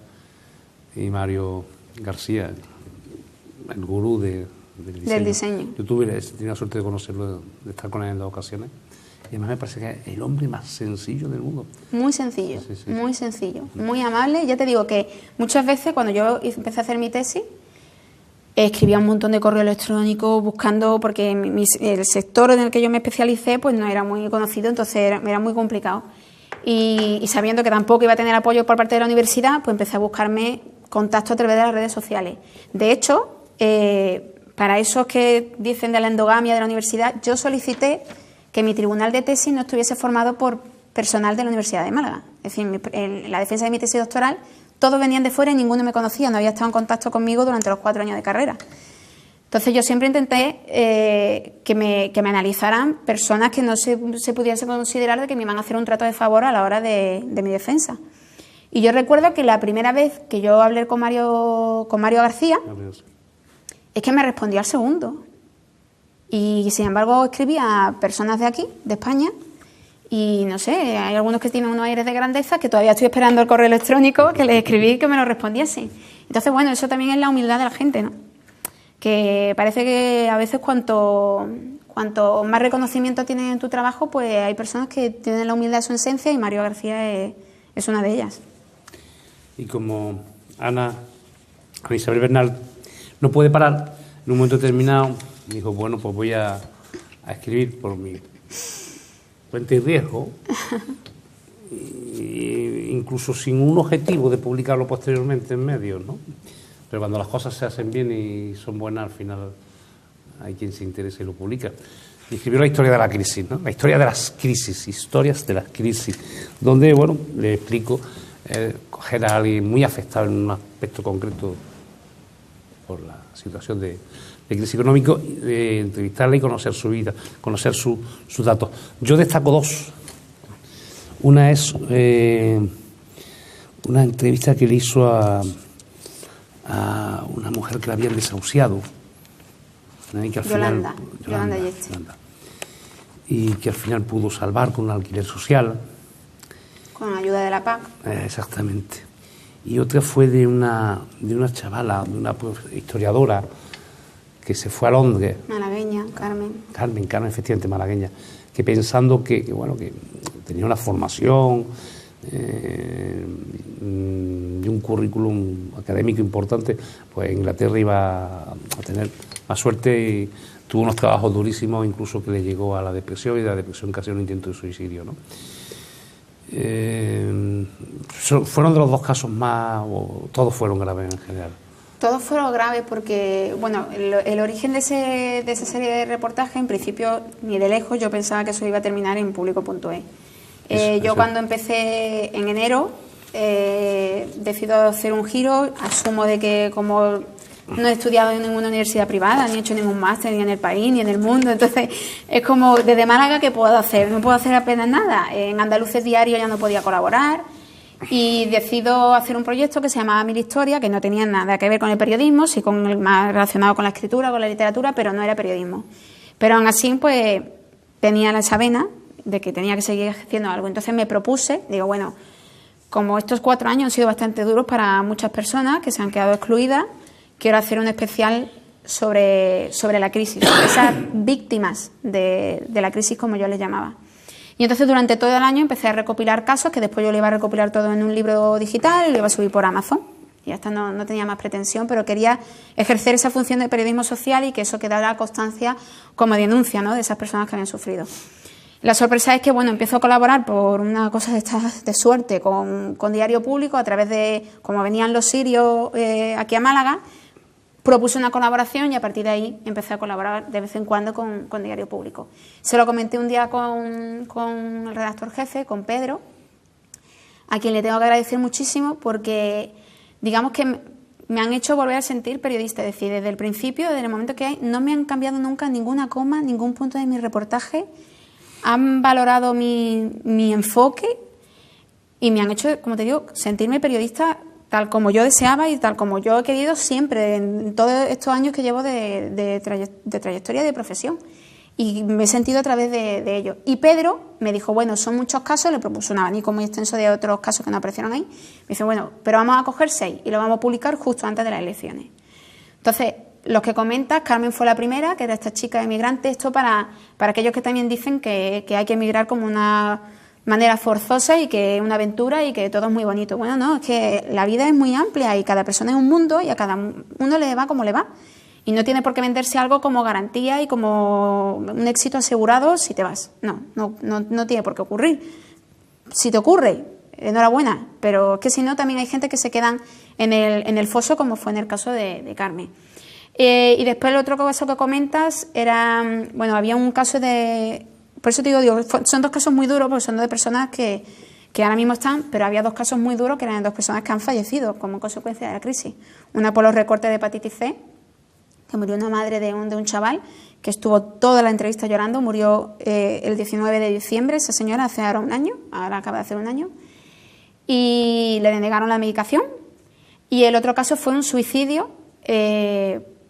Speaker 1: y Mario García, el gurú del diseño. Yo tuve la suerte de conocerlo, de estar con él en 2 ocasiones, y además me parece que es el hombre más sencillo del mundo.
Speaker 2: Muy sencillo, sí. Muy sencillo, muy amable. Ya te digo que muchas veces cuando yo empecé a hacer mi tesis, escribía un montón de correo electrónico buscando, porque el sector en el que yo me especialicé pues no era muy conocido, entonces era muy complicado. Y sabiendo que tampoco iba a tener apoyo por parte de la universidad, pues empecé a buscarme contacto a través de las redes sociales. De hecho, para esos que dicen de la endogamia de la universidad, yo solicité que mi tribunal de tesis no estuviese formado por personal de la Universidad de Málaga. Es decir, la defensa de mi tesis doctoral, todos venían de fuera y ninguno me conocía, no había estado en contacto conmigo durante los 4 años de carrera. Entonces yo siempre intenté que me analizaran personas que no se pudiesen considerar de que me iban a hacer un trato de favor a la hora de mi defensa. Y yo recuerdo que la primera vez que yo hablé con Mario García, es que me respondió al segundo. Y sin embargo escribí a personas de aquí, de España, y no sé, hay algunos que tienen unos aires de grandeza que todavía estoy esperando el correo electrónico que les escribí y que me lo respondiesen. Entonces, bueno, eso también es la humildad de la gente, ¿no? Que parece que a veces cuanto más reconocimiento tienes en tu trabajo, pues hay personas que tienen la humildad de su esencia y Mario García es una de ellas.
Speaker 1: Y como Ana Isabel Bernal no puede parar, en un momento determinado dijo, bueno, pues voy a escribir por mi cuenta y riesgo, incluso sin un objetivo de publicarlo posteriormente en medios, ¿no? Pero cuando las cosas se hacen bien y son buenas, al final hay quien se interesa y lo publica. Y escribió la historia de la crisis, ¿no? La historia de las crisis, historias de las crisis, donde, bueno, le explico, coger a alguien muy afectado en un aspecto concreto por la situación de crisis económico, entrevistarle y conocer su vida, conocer sus datos. Yo destaco 2. Una es una entrevista que le hizo a una mujer que la habían desahuciado. Que al
Speaker 2: Yolanda
Speaker 1: y que al final pudo salvar con un alquiler social.
Speaker 2: Con ayuda de la PAC.
Speaker 1: Exactamente. Y otra fue de una chavala, de una historiadora, que se fue a Londres.
Speaker 2: Malagueña, Carmen,
Speaker 1: efectivamente, malagueña, que pensando que tenía una formación y un currículum académico importante, pues en Inglaterra iba a tener más suerte y tuvo unos trabajos durísimos, incluso que le llegó a la depresión, y de la depresión casi un intento de suicidio, ¿no? Fueron de los dos casos más, o todos fueron graves en general.
Speaker 2: Todos fueron graves porque, bueno, el origen de esa serie de reportajes, en principio, ni de lejos, yo pensaba que eso iba a terminar en Público.es. Yo cuando empecé en enero, decido hacer un giro, asumo de que como no he estudiado en ninguna universidad privada, ni he hecho ningún máster, ni en el país, ni en el mundo, entonces es como desde Málaga, ¿qué puedo hacer? No puedo hacer apenas nada. En Andaluces Diario ya no podía colaborar. Y decido hacer un proyecto que se llamaba Mil Historias, que no tenía nada que ver con el periodismo, sí más relacionado con la escritura, con la literatura, pero no era periodismo. Pero aún así, pues, tenía esa vena de que tenía que seguir haciendo algo. Entonces me propuse, digo, bueno, como estos 4 años han sido bastante duros para muchas personas que se han quedado excluidas, quiero hacer un especial sobre la crisis, sobre esas víctimas de la crisis, como yo les llamaba. Y entonces durante todo el año empecé a recopilar casos, que después yo lo iba a recopilar todo en un libro digital y lo iba a subir por Amazon. Y hasta no tenía más pretensión, pero quería ejercer esa función de periodismo social y que eso quedara constancia como denuncia, ¿no?, de esas personas que habían sufrido. La sorpresa es que, bueno, empiezo a colaborar por una cosa de suerte con Diario Público, a través de, como venían los sirios aquí a Málaga, propuse una colaboración y a partir de ahí empecé a colaborar de vez en cuando con Diario Público. Se lo comenté un día con el redactor jefe, con Pedro, a quien le tengo que agradecer muchísimo porque, digamos que me han hecho volver a sentir periodista. Es decir, desde el principio, desde el momento que hay, no me han cambiado nunca ninguna coma, ningún punto de mi reportaje. Han valorado mi enfoque y me han hecho, como te digo, sentirme periodista tal como yo deseaba y tal como yo he querido siempre, en todos estos años que llevo de trayectoria de profesión. Y me he sentido a través de ello. Y Pedro me dijo, bueno, son muchos casos, le propuso un abanico muy extenso de otros casos que no aparecieron ahí. Me dice, bueno, pero vamos a coger 6 y lo vamos a publicar justo antes de las elecciones. Entonces, los que comentas, Carmen fue la primera, que era esta chica emigrante, esto para aquellos que también dicen que hay que emigrar como una manera forzosa y que es una aventura y que todo es muy bonito. Bueno, no, es que la vida es muy amplia y cada persona es un mundo y a cada uno le va como le va. Y no tiene por qué venderse algo como garantía y como un éxito asegurado si te vas. No tiene por qué ocurrir. Si te ocurre, enhorabuena, pero es que si no también hay gente que se quedan en el foso, como fue en el caso de Carmen. Y después el otro caso que comentas era, bueno, había un caso de... Por eso te digo, son 2 casos muy duros, porque son 2 de personas que ahora mismo están, pero había 2 casos muy duros que eran 2 personas que han fallecido como consecuencia de la crisis. Una por los recortes de hepatitis C, que murió una madre de un chaval que estuvo toda la entrevista llorando, murió el 19 de diciembre, esa señora, hace ahora un año, ahora acaba de hacer un año, y le denegaron la medicación. Y el otro caso fue un suicidio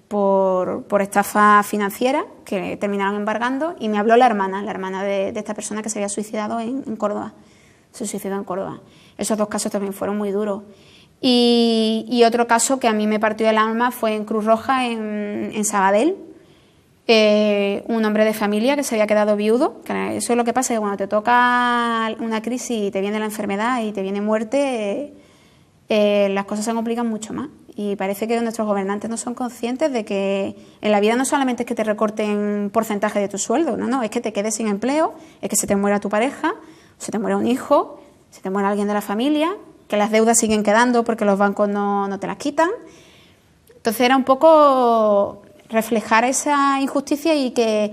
Speaker 2: por estafa financiera, que terminaron embargando, y me habló la hermana de esta persona que se había suicidado en Córdoba. Se suicidó en Córdoba. Esos 2 casos también fueron muy duros. Y otro caso que a mí me partió el alma fue en Cruz Roja, en Sabadell, un hombre de familia que se había quedado viudo. Que eso es lo que pasa, que cuando te toca una crisis y te viene la enfermedad y te viene muerte, las cosas se complican mucho más. Y parece que nuestros gobernantes no son conscientes de que en la vida no solamente es que te recorten porcentaje de tu sueldo, no, es que te quedes sin empleo, es que se te muera tu pareja, se te muera un hijo, se te muera alguien de la familia, que las deudas siguen quedando porque los bancos no te las quitan. Entonces era un poco reflejar esa injusticia y que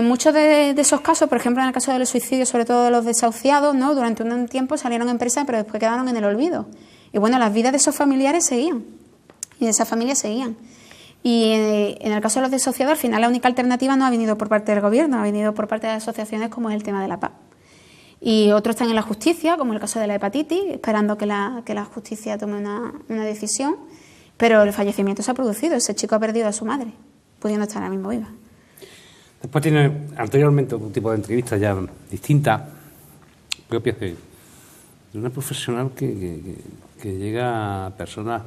Speaker 2: muchos de esos casos, por ejemplo en el caso de los suicidios, sobre todo de los desahuciados, ¿no?, durante un tiempo salieron empresas pero después quedaron en el olvido. Y bueno, las vidas de esos familiares seguían y de esas familias seguían. Y en el caso de los desahuciados, al final la única alternativa no ha venido por parte del gobierno, ha venido por parte de asociaciones como es el tema de la paz. Y otros están en la justicia, como el caso de la hepatitis, esperando que la justicia tome una decisión, pero el fallecimiento se ha producido, ese chico ha perdido a su madre, pudiendo estar ahora mismo viva.
Speaker 1: Después tiene anteriormente otro tipo de entrevistas ya distintas, propias de una profesional que llega a personas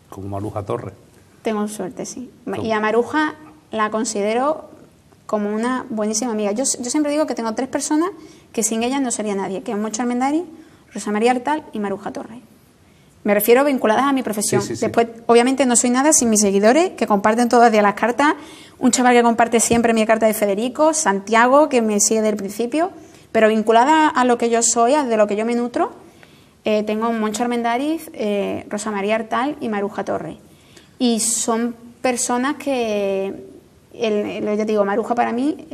Speaker 1: como Maruja Torres.
Speaker 2: Tengo suerte, sí. Y a Maruja la considero como una buenísima amiga. Yo siempre digo que tengo 3 personas que sin ellas no sería nadie, que es Mocho Almendari, Rosa María Artal y Maruja Torres. Me refiero vinculadas a mi profesión.
Speaker 1: Sí, sí, sí.
Speaker 2: Después, obviamente, no soy nada sin mis seguidores, que comparten todos los días las cartas. Un chaval que comparte siempre mi carta de Federico, Santiago, que me sigue desde el principio. Pero vinculada a lo que yo soy, a de lo que yo me nutro, tengo Moncho Armendáriz, Rosa María Artal y Maruja Torres. Y son personas que, ya te digo, Maruja para mí,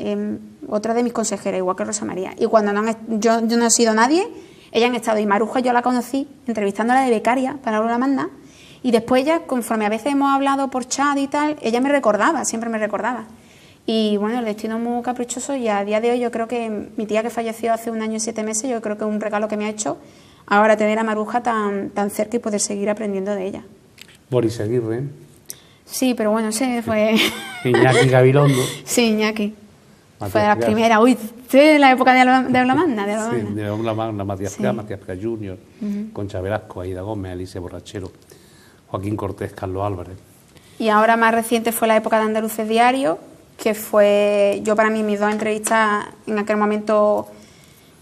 Speaker 2: otra de mis consejeras, igual que Rosa María. Y cuando yo no he sido nadie, ellas han estado. Y Maruja yo la conocí entrevistándola de becaria para Aula Manda. Y después ella, conforme a veces hemos hablado por chat y tal, ella me recordaba, siempre me recordaba. Y bueno, el destino es muy caprichoso y a día de hoy yo creo que mi tía que falleció hace 1 año y 7 meses, yo creo que es un regalo que me ha hecho ahora tener a Maruja tan cerca y poder seguir aprendiendo de ella.
Speaker 1: Boris Aguirre.
Speaker 2: Sí, pero bueno, ese fue...
Speaker 1: Iñaki Gabilondo.
Speaker 2: Sí, Iñaki.
Speaker 1: Matías
Speaker 2: Fue de las
Speaker 1: Pras.
Speaker 2: primeras. Uy, de la época de Ablamanda.
Speaker 1: Sí, de Ablamanda, Matías
Speaker 2: Sí.
Speaker 1: Pras, Matías Pras Jr., Concha Velasco, Aida Gómez, Alicia Borrachero, Joaquín Cortés, Carlos Álvarez.
Speaker 2: Y ahora más reciente fue la época de Andaluces Diario, que fue, yo para mí, mis 2 entrevistas en aquel momento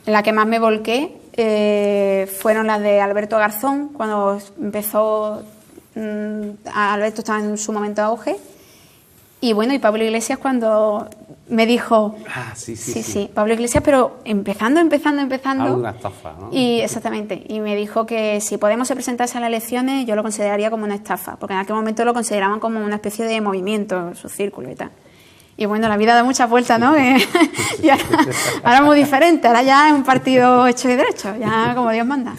Speaker 2: en la que más me volqué, fueron las de Alberto Garzón, cuando empezó, Alberto estaba en su momento de auge, y bueno, y Pablo Iglesias cuando me dijo... Sí, Pablo Iglesias, pero empezando.
Speaker 1: Algo de una estafa, ¿no?
Speaker 2: Y exactamente, y me dijo que si Podemos se presentase a las elecciones, yo lo consideraría como una estafa, porque en aquel momento lo consideraban como una especie de movimiento, su círculo y tal. Y bueno, la vida da muchas vueltas, ¿no? Y ahora es muy diferente, ahora ya es un partido hecho y derecho, ya como Dios manda.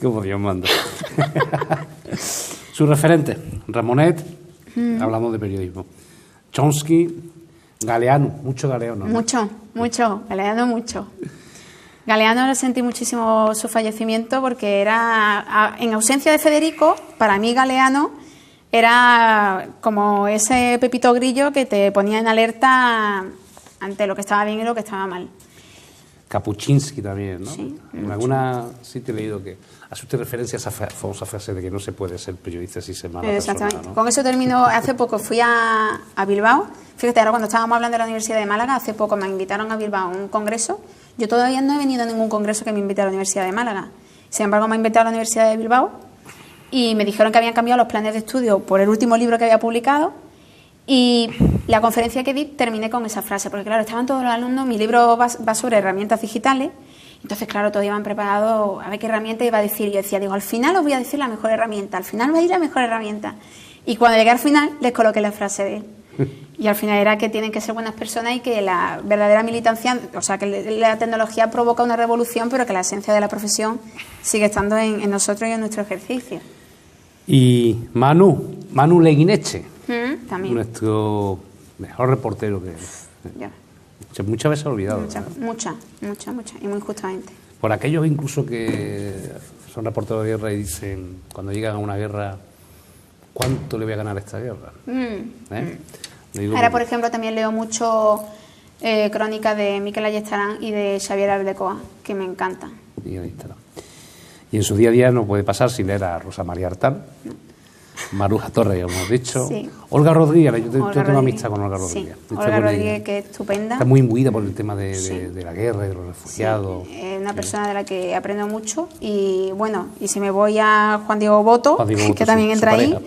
Speaker 1: Como Dios manda. Su referente, Ramonet, hablamos de periodismo. Chomsky, Galeano, mucho Galeano, ¿no?
Speaker 2: Mucho, Galeano mucho. Galeano lo sentí muchísimo su fallecimiento porque era, en ausencia de Federico, para mí Galeano era como ese pepito grillo que te ponía en alerta ante lo que estaba bien y lo que estaba mal.
Speaker 1: Kapuczynski también, ¿no?
Speaker 2: Sí,
Speaker 1: en alguna sitio he leído que hace usted referencia a esa famosa frase de que no se puede ser periodista si se mala
Speaker 2: Exactamente.
Speaker 1: persona, ¿no?
Speaker 2: Con eso termino. Hace poco fui a Bilbao. Fíjate, ahora cuando estábamos hablando de la Universidad de Málaga, hace poco me invitaron a Bilbao a un congreso. Yo todavía no he venido a ningún congreso que me invite a la Universidad de Málaga. Sin embargo, me ha invitado a la Universidad de Bilbao y me dijeron que habían cambiado los planes de estudio por el último libro que había publicado. Y la conferencia que di terminé con esa frase, porque claro, estaban todos los alumnos, mi libro va sobre herramientas digitales, entonces claro, todos iban preparados a ver qué herramienta iba a decir. Yo decía, al final os voy a decir la mejor herramienta, al final va a ir la mejor herramienta. Y cuando llegué al final, les coloqué la frase de él. Y al final era que tienen que ser buenas personas y que la verdadera militancia, o sea, que la tecnología provoca una revolución, pero que la esencia de la profesión sigue estando en nosotros y en nuestro ejercicio.
Speaker 1: Y Manu Leguineche,
Speaker 2: También.
Speaker 1: nuestro mejor reportero que
Speaker 2: Ya.
Speaker 1: muchas veces ha olvidado.
Speaker 2: Mucha, y muy justamente.
Speaker 1: Por aquellos incluso que son reporteros de guerra y dicen, cuando llegan a una guerra, ¿cuánto le voy a ganar a esta guerra?
Speaker 2: Ahora, por ejemplo, también leo mucho crónicas de Miquel Ayestarán y de Xavier Aldecoa, que me encantan.
Speaker 1: Y en su día a día no puede pasar sin leer a Rosa María Artal, Maruja Torres, ya hemos dicho,
Speaker 2: Sí.
Speaker 1: Olga Rodríguez. Yo tengo
Speaker 2: Rodríguez.
Speaker 1: amistad con Olga Rodríguez.
Speaker 2: Sí, Olga Rodríguez, que es estupenda.
Speaker 1: Está muy imbuida por el tema de la guerra y de los refugiados.
Speaker 2: Sí, es una persona de la que aprendo mucho. Y bueno, y si me voy a Juan Diego Boto, que también entra ahí,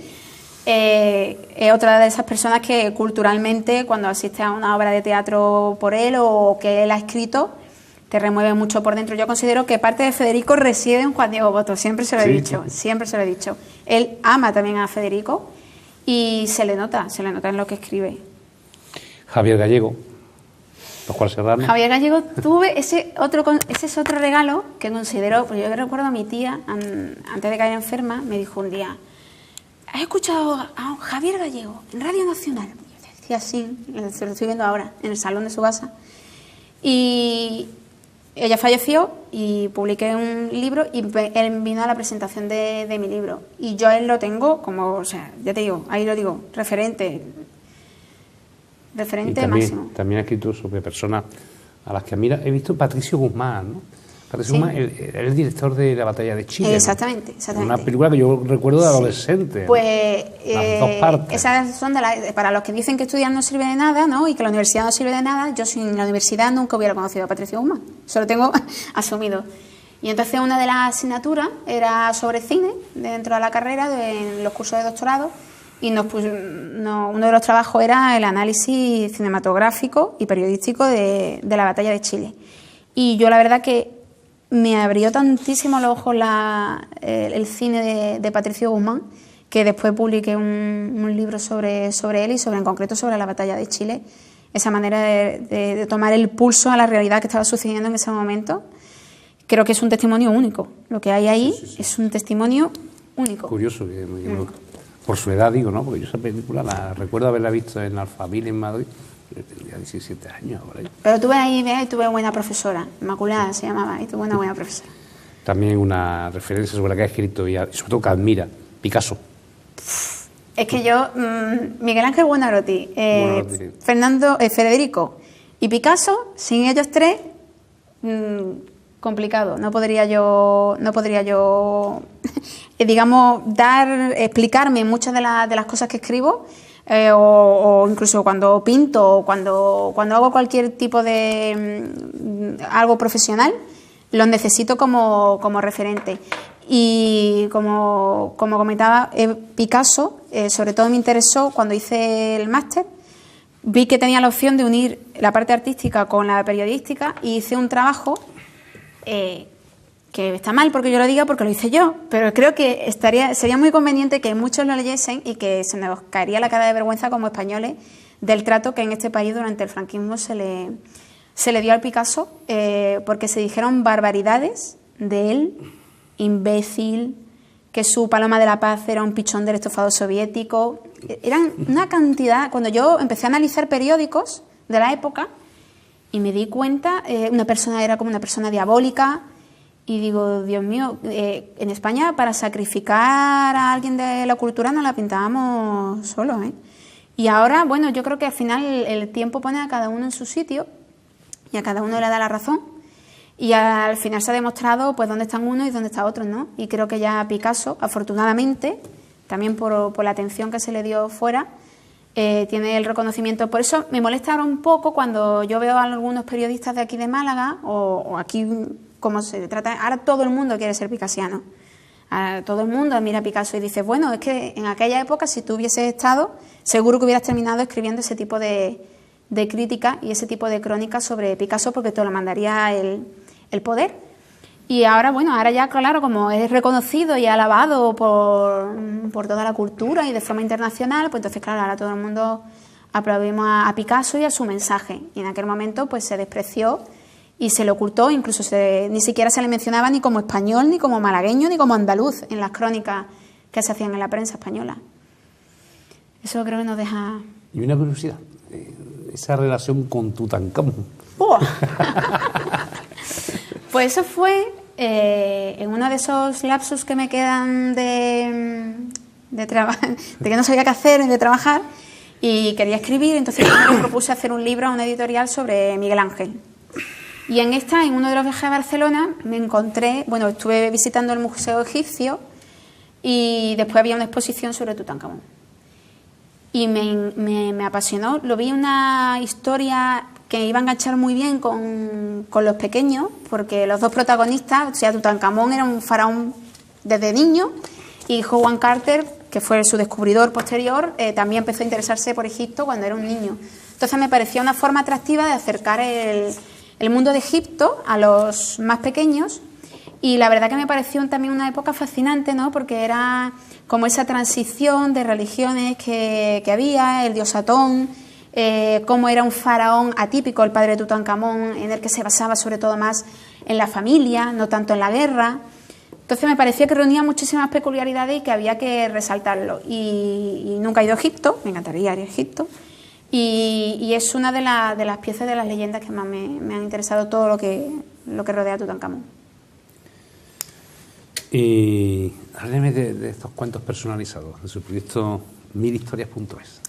Speaker 2: es otra de esas personas que culturalmente, cuando asistes a una obra de teatro por él o que él ha escrito, te remueve mucho por dentro. Yo considero que parte de Federico reside en Juan Diego Boto, siempre se lo he dicho, siempre se lo he dicho. Él ama también a Federico y se le nota en lo que escribe.
Speaker 1: Javier Gallego, Pascual Serrano.
Speaker 2: Javier Gallego, tuve ese es otro regalo que considero, pues yo recuerdo a mi tía, antes de caer enferma, me dijo un día, ¿has escuchado a Javier Gallego en Radio Nacional? Yo decía sí, se lo estoy viendo ahora, en el salón de su casa. Y ella falleció y publiqué un libro y él vino a la presentación de mi libro. Y yo a él lo tengo como, o sea, ya te digo, ahí lo digo, referente
Speaker 1: también,
Speaker 2: máximo.
Speaker 1: También ha escrito sobre personas a las que admira. He visto Patricio Guzmán, ¿no? Patricio Guzmán, el director de La Batalla de Chile.
Speaker 2: Exactamente.
Speaker 1: Una película que yo recuerdo de adolescente.
Speaker 2: Pues
Speaker 1: las dos partes.
Speaker 2: Esas son para los que dicen que estudiar no sirve de nada, ¿no? Y que la universidad no sirve de nada. Yo sin la universidad nunca hubiera conocido a Patricio Guzmán. Eso lo tengo asumido. Y entonces una de las asignaturas era sobre cine dentro de la carrera, en los cursos de doctorado, y uno de los trabajos era el análisis cinematográfico y periodístico de la batalla de Chile. Y yo la verdad que me abrió tantísimo los ojos el cine de Patricio Guzmán, que después publiqué un libro sobre él y en concreto sobre la batalla de Chile. Esa manera de tomar el pulso a la realidad que estaba sucediendo en ese momento. Creo que es un testimonio único. Lo que hay ahí es un testimonio único.
Speaker 1: Curioso, por su edad digo, ¿no? Porque yo esa película recuerdo haberla visto en Alfaville en Madrid. Yo tenía 17 años. Por ahí.
Speaker 2: Pero tuve buena profesora, Inmaculada se llamaba, y tuve una buena profesora.
Speaker 1: También una referencia sobre la que ha escrito, y sobre todo que admira, Picasso.
Speaker 2: Es que yo, Miguel Ángel Buonarroti, Federico y Picasso, sin ellos tres, complicado. No podría yo digamos, explicarme muchas de las cosas que escribo, o incluso cuando pinto, o cuando hago cualquier tipo de algo profesional, los necesito como referente. Y como comentaba, Picasso, sobre todo me interesó cuando hice el máster. Vi que tenía la opción de unir la parte artística con la periodística y hice un trabajo que está mal porque yo lo diga, porque lo hice yo, pero creo que sería muy conveniente que muchos lo leyesen y que se nos caería la cara de vergüenza como españoles del trato que en este país durante el franquismo se le dio al Picasso, porque se dijeron barbaridades de él, imbécil, que su paloma de la paz era un pichón del estofado soviético. Eran una cantidad. Cuando yo empecé a analizar periódicos de la época y me di cuenta, una persona era como una persona diabólica, y digo, Dios mío, en España para sacrificar a alguien de la cultura nos la pintábamos solos, ¿eh? Y ahora, bueno, yo creo que al final el tiempo pone a cada uno en su sitio y a cada uno le da la razón. Y al final se ha demostrado pues dónde están unos y dónde está otros, ¿no? Y creo que ya Picasso, afortunadamente, también por la atención que se le dio fuera, tiene el reconocimiento. Por eso me molesta ahora un poco cuando yo veo a algunos periodistas de aquí de Málaga, o aquí como se trata, ahora todo el mundo quiere ser picasiano. Ahora todo el mundo admira a Picasso y dice, bueno, es que en aquella época si tú hubieses estado, seguro que hubieras terminado escribiendo ese tipo de crítica y ese tipo de crónica sobre Picasso, porque te lo mandaría el poder. Y ahora, bueno, ahora ya, claro, como es reconocido y alabado por toda la cultura y de forma internacional, pues entonces, claro, ahora todo el mundo aplaudimos a Picasso y a su mensaje. Y en aquel momento, pues se despreció y se le ocultó, incluso ni siquiera se le mencionaba ni como español, ni como malagueño, ni como andaluz en las crónicas que se hacían en la prensa española. Eso creo que nos deja...
Speaker 1: Y una curiosidad, esa relación con Tutankamón.
Speaker 2: Pues eso fue en uno de esos lapsus que me quedan de que no sabía qué hacer, de trabajar, y quería escribir, entonces me propuse hacer un libro a una editorial sobre Miguel Ángel. Y en uno de los viajes a Barcelona, me encontré, bueno, estuve visitando el Museo Egipcio y después había una exposición sobre Tutankamón. Y me apasionó, lo vi una historia que iba a enganchar muy bien con los pequeños, porque los dos protagonistas, o sea, Tutankamón era un faraón desde niño, y Howard Carter, que fue su descubridor posterior, también empezó a interesarse por Egipto cuando era un niño. Entonces me parecía una forma atractiva de acercar el mundo de Egipto a los más pequeños, y la verdad que me pareció también una época fascinante, ¿no? Porque era como esa transición de religiones que había, el dios Atón, cómo era un faraón atípico, el padre de Tutankamón, en el que se basaba sobre todo más en la familia, no tanto en la guerra. Entonces me parecía que reunía muchísimas peculiaridades y que había que resaltarlo. Y nunca he ido a Egipto, me encantaría ir a Egipto, y es una de las piezas de las leyendas que más me han interesado, todo lo que rodea a Tutankamón.
Speaker 1: Y hábleme de estos cuentos personalizados, de su proyecto milhistorias.es.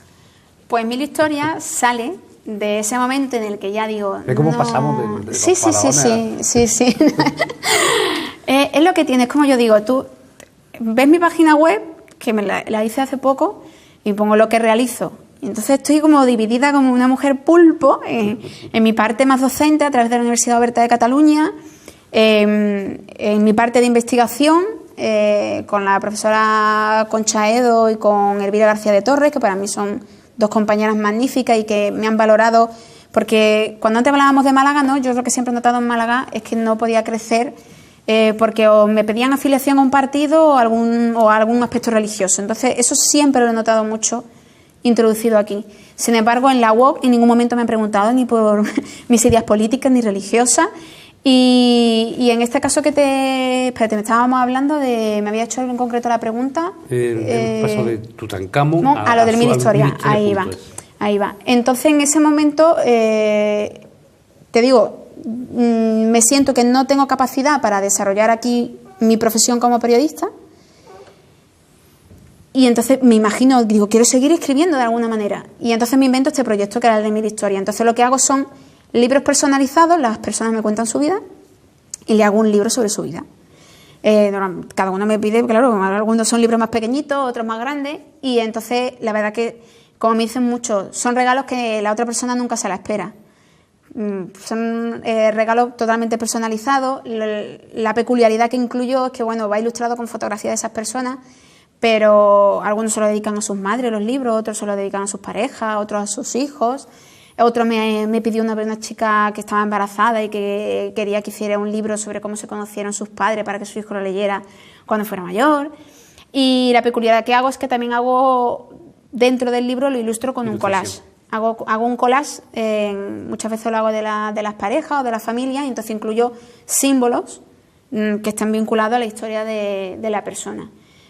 Speaker 2: Pues Mil Historias sale de ese momento en el que ya digo...
Speaker 1: ¿De cómo pasamos de
Speaker 2: sí. Es lo que tienes, como yo digo, tú ves mi página web, que me la hice hace poco, y pongo lo que realizo. Y entonces estoy como dividida como una mujer pulpo en mi parte más docente a través de la Universidad Oberta de Cataluña, En mi parte de investigación, con la profesora Concha Edo y con Elvira García de Torres, que para mí son dos compañeras magníficas y que me han valorado, porque cuando antes hablábamos de Málaga, ¿no? Yo lo que siempre he notado en Málaga es que no podía crecer porque o me pedían afiliación a un partido o algún aspecto religioso. Entonces, eso siempre lo he notado mucho introducido aquí. Sin embargo, en la UOC en ningún momento me han preguntado ni por mis ideas políticas ni religiosas. Y en este caso Espérate, me estábamos hablando de... Me había hecho en concreto la pregunta...
Speaker 1: el paso de Tutankamón
Speaker 2: a lo del Mil Historia. Ahí va. Entonces, en ese momento, te digo, me siento que no tengo capacidad para desarrollar aquí mi profesión como periodista. Y entonces me imagino, digo, quiero seguir escribiendo de alguna manera. Y entonces me invento este proyecto que era el de Mil Historia. Entonces lo que hago son libros personalizados, las personas me cuentan su vida y le hago un libro sobre su vida. Cada uno me pide, claro, algunos son libros más pequeñitos, otros más grandes, y entonces la verdad que, como me dicen muchos, son regalos que la otra persona nunca se la espera. Son regalos totalmente personalizados. La peculiaridad que incluyo es que, bueno, va ilustrado con fotografías de esas personas, pero algunos se lo dedican a sus madres los libros, otros se lo dedican a sus parejas, otros a sus hijos. Otro me pidió una chica que estaba embarazada y que quería que hiciera un libro sobre cómo se conocieron sus padres para que su hijo lo leyera cuando fuera mayor. Y la peculiaridad que hago es que también hago, dentro del libro, lo ilustro con un collage. Hago un collage, muchas veces lo hago de las parejas o de la familia, y entonces incluyo símbolos que están vinculados a la historia de la persona.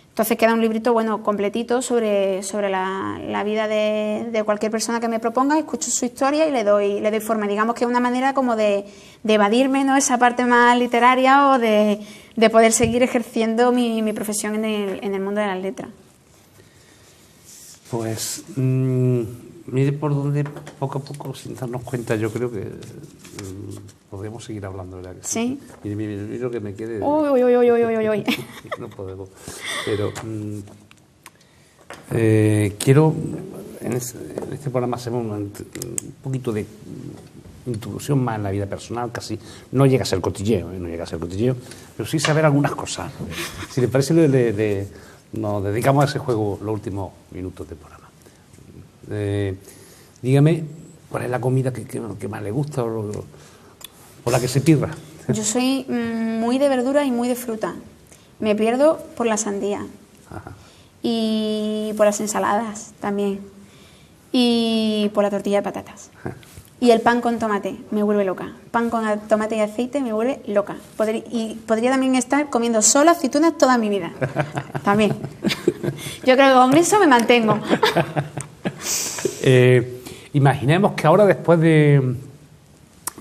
Speaker 2: Entonces queda un librito, bueno, completito sobre la vida de cualquier persona que me proponga, escucho su historia y le doy forma. Digamos que es una manera como de evadirme, ¿no?, esa parte más literaria, o de poder seguir ejerciendo mi profesión en el mundo de las letras.
Speaker 1: Pues mire por donde poco a poco, sin darnos cuenta, yo creo que podemos seguir hablando, ¿verdad?
Speaker 2: Sí.
Speaker 1: Mire lo que me quede.
Speaker 2: Uy.
Speaker 1: No podemos. Pero quiero, en este programa hacemos un poquito de introducción más en la vida personal, casi no llega a ser cotilleo, pero sí saber algunas cosas. Si le parece, nos dedicamos a ese juego los últimos minutos del programa. Dígame, ¿cuál es la comida que más le gusta o la que se pirra?
Speaker 2: Yo soy muy de verdura y muy de fruta. Me pierdo por la sandía.
Speaker 1: Ajá.
Speaker 2: Y por las ensaladas también. Y por la tortilla de patatas. Y el pan con tomate me vuelve loca. Pan con tomate y aceite me vuelve loca. Podría también estar comiendo solo aceitunas toda mi vida. También. Yo creo que con eso me mantengo.
Speaker 1: Imaginemos que ahora, después de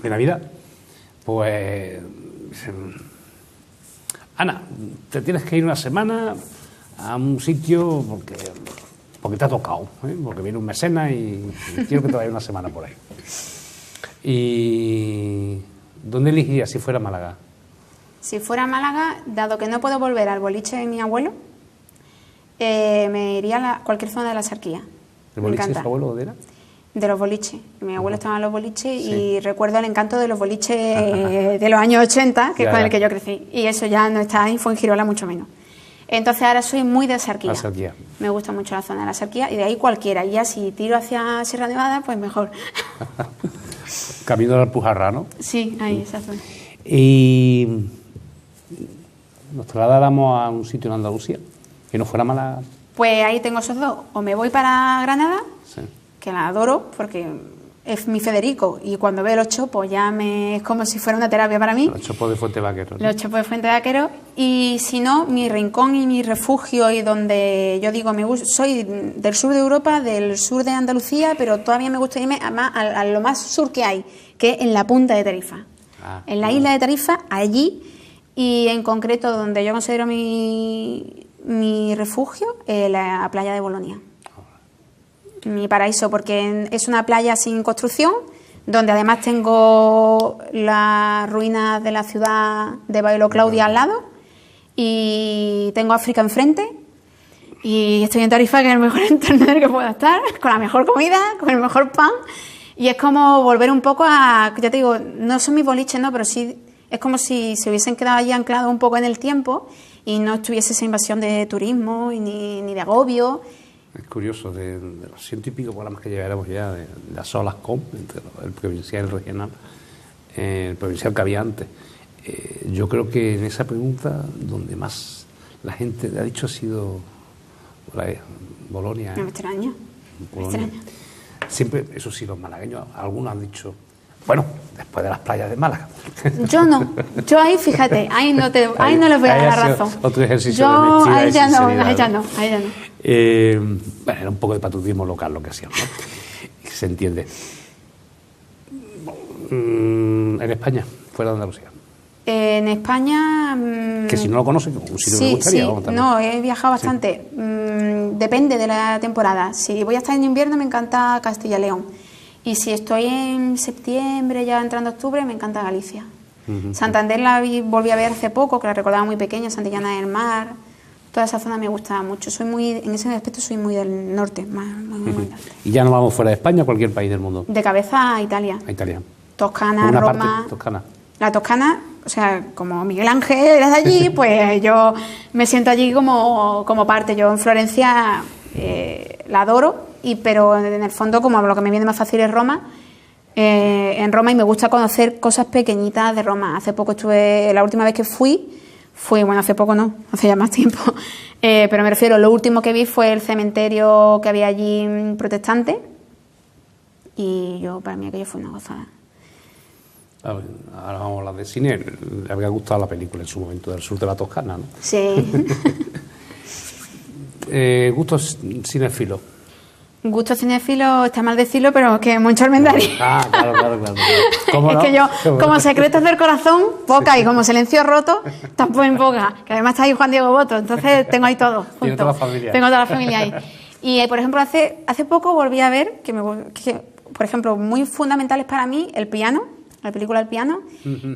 Speaker 1: Navidad, pues... Ana, te tienes que ir una semana a un sitio porque te ha tocado, porque viene un mecenas y quiero que te vayas una semana por ahí. ¿Y dónde elegirías si fuera Málaga?
Speaker 2: Si fuera Málaga, dado que no puedo volver al boliche de mi abuelo, me iría a cualquier zona de la Sarquía.
Speaker 1: ¿El boliche de su abuelo dónde era?
Speaker 2: De los boliches. Mi abuelo estaba en los boliches, sí. Y recuerdo el encanto de los boliches de los años 80, que es con el que yo crecí. Y eso ya no está en Fuengirola, mucho menos. Entonces ahora soy muy de Sarquía. Me gusta mucho la zona de la Sarquía, y de ahí cualquiera. Y ya si tiro hacia Sierra Nevada, pues mejor.
Speaker 1: Camino de la Alpujarra, ¿no?
Speaker 2: Sí, ahí, esa zona.
Speaker 1: Y nos trasladáramos a un sitio en Andalucía, que no fuera Málaga.
Speaker 2: Pues ahí tengo esos dos. O me voy para Granada,
Speaker 1: sí,
Speaker 2: que la adoro porque es mi Federico, y cuando veo los chopos ya es como si fuera una terapia para mí.
Speaker 1: Los chopos de Fuente Vaquero. ¿Sí?
Speaker 2: Los chopos de Fuente Vaquero. Y si no, mi rincón y mi refugio, y donde yo digo, soy del sur de Europa, del sur de Andalucía, pero todavía me gusta irme a lo más sur que hay, que es en la punta de Tarifa. En la isla de Tarifa, allí, y en concreto donde yo considero mi refugio, la playa de Bolonia. Mi paraíso, porque es una playa sin construcción, donde además tengo las ruinas de la ciudad de Bailo Claudia al lado, y tengo África enfrente, y estoy en Tarifa, que es el mejor entorno en el que pueda estar, con la mejor comida, con el mejor pan, y es como volver un poco a, ya te digo, no son mis boliches, no, pero sí Es como si se hubiesen quedado allí anclados un poco en el tiempo y no estuviese esa invasión de turismo ni de agobio.
Speaker 1: Es curioso, de los 100 y pico programas que llevaremos ya, de las olas COM, entre el provincial y el regional, el provincial que había antes. Yo creo que en esa pregunta, donde más la gente ha dicho ha sido Bolonia.
Speaker 2: Me extraña.
Speaker 1: Siempre, eso sí, los malagueños, algunos han dicho, bueno, después de las playas de Málaga.
Speaker 2: Yo no. Yo ahí, fíjate, ahí no les voy a dar la razón.
Speaker 1: Otro ejercicio
Speaker 2: yo,
Speaker 1: de honestidad
Speaker 2: ahí
Speaker 1: y
Speaker 2: ya
Speaker 1: sinceridad.
Speaker 2: no, ahí ya no.
Speaker 1: Bueno, era un poco de patriotismo local lo que hacíamos, ¿no? Se entiende. En España, fuera de Andalucía.
Speaker 2: En España...
Speaker 1: que si no lo conoces, si no me gustaría.
Speaker 2: Sí, no, he viajado bastante. Sí. Depende de la temporada. Si voy a estar en invierno, me encanta Castilla y León. Y si estoy en septiembre, ya entrando octubre, me encanta Galicia. Santander volví a ver hace poco, que la recordaba muy pequeña, Santillana del Mar. Toda esa zona me gusta mucho. En ese aspecto soy muy del norte, muy norte.
Speaker 1: ¿Y ya nos vamos fuera de España, a cualquier país del mundo?
Speaker 2: De cabeza a Italia.
Speaker 1: A Italia.
Speaker 2: Toscana,
Speaker 1: Una
Speaker 2: Roma.
Speaker 1: Parte, Toscana.
Speaker 2: La Toscana, o sea, como Miguel Ángel era de allí, pues yo me siento allí como parte. Yo en Florencia la adoro, pero en el fondo, como lo que me viene más fácil es Roma, en Roma, y me gusta conocer cosas pequeñitas de Roma. Hace poco la última vez que fui, bueno, hace poco no, hace ya más tiempo, pero me refiero, lo último que vi fue el cementerio que había allí protestante, y para mí aquello fue una gozada.
Speaker 1: Ahora vamos a hablar de cine. Le había gustado la película en su momento, del sur de la Toscana, ¿no?
Speaker 2: Sí.
Speaker 1: Gustos cinéfilos.
Speaker 2: Gusto cinéfilo, está mal decirlo, pero que Moncho Armendariz.
Speaker 1: Claro. ¿Cómo no?
Speaker 2: Es que yo, como Secretos del Corazón, poca, y como Silencio Roto, tampoco en boca. Que además está ahí Juan Diego Boto, entonces tengo ahí todo.
Speaker 1: Tiene toda la familia.
Speaker 2: Tengo toda la familia ahí. Y, por ejemplo, hace poco volví a ver, por ejemplo, muy fundamentales para mí, El piano, la película El piano,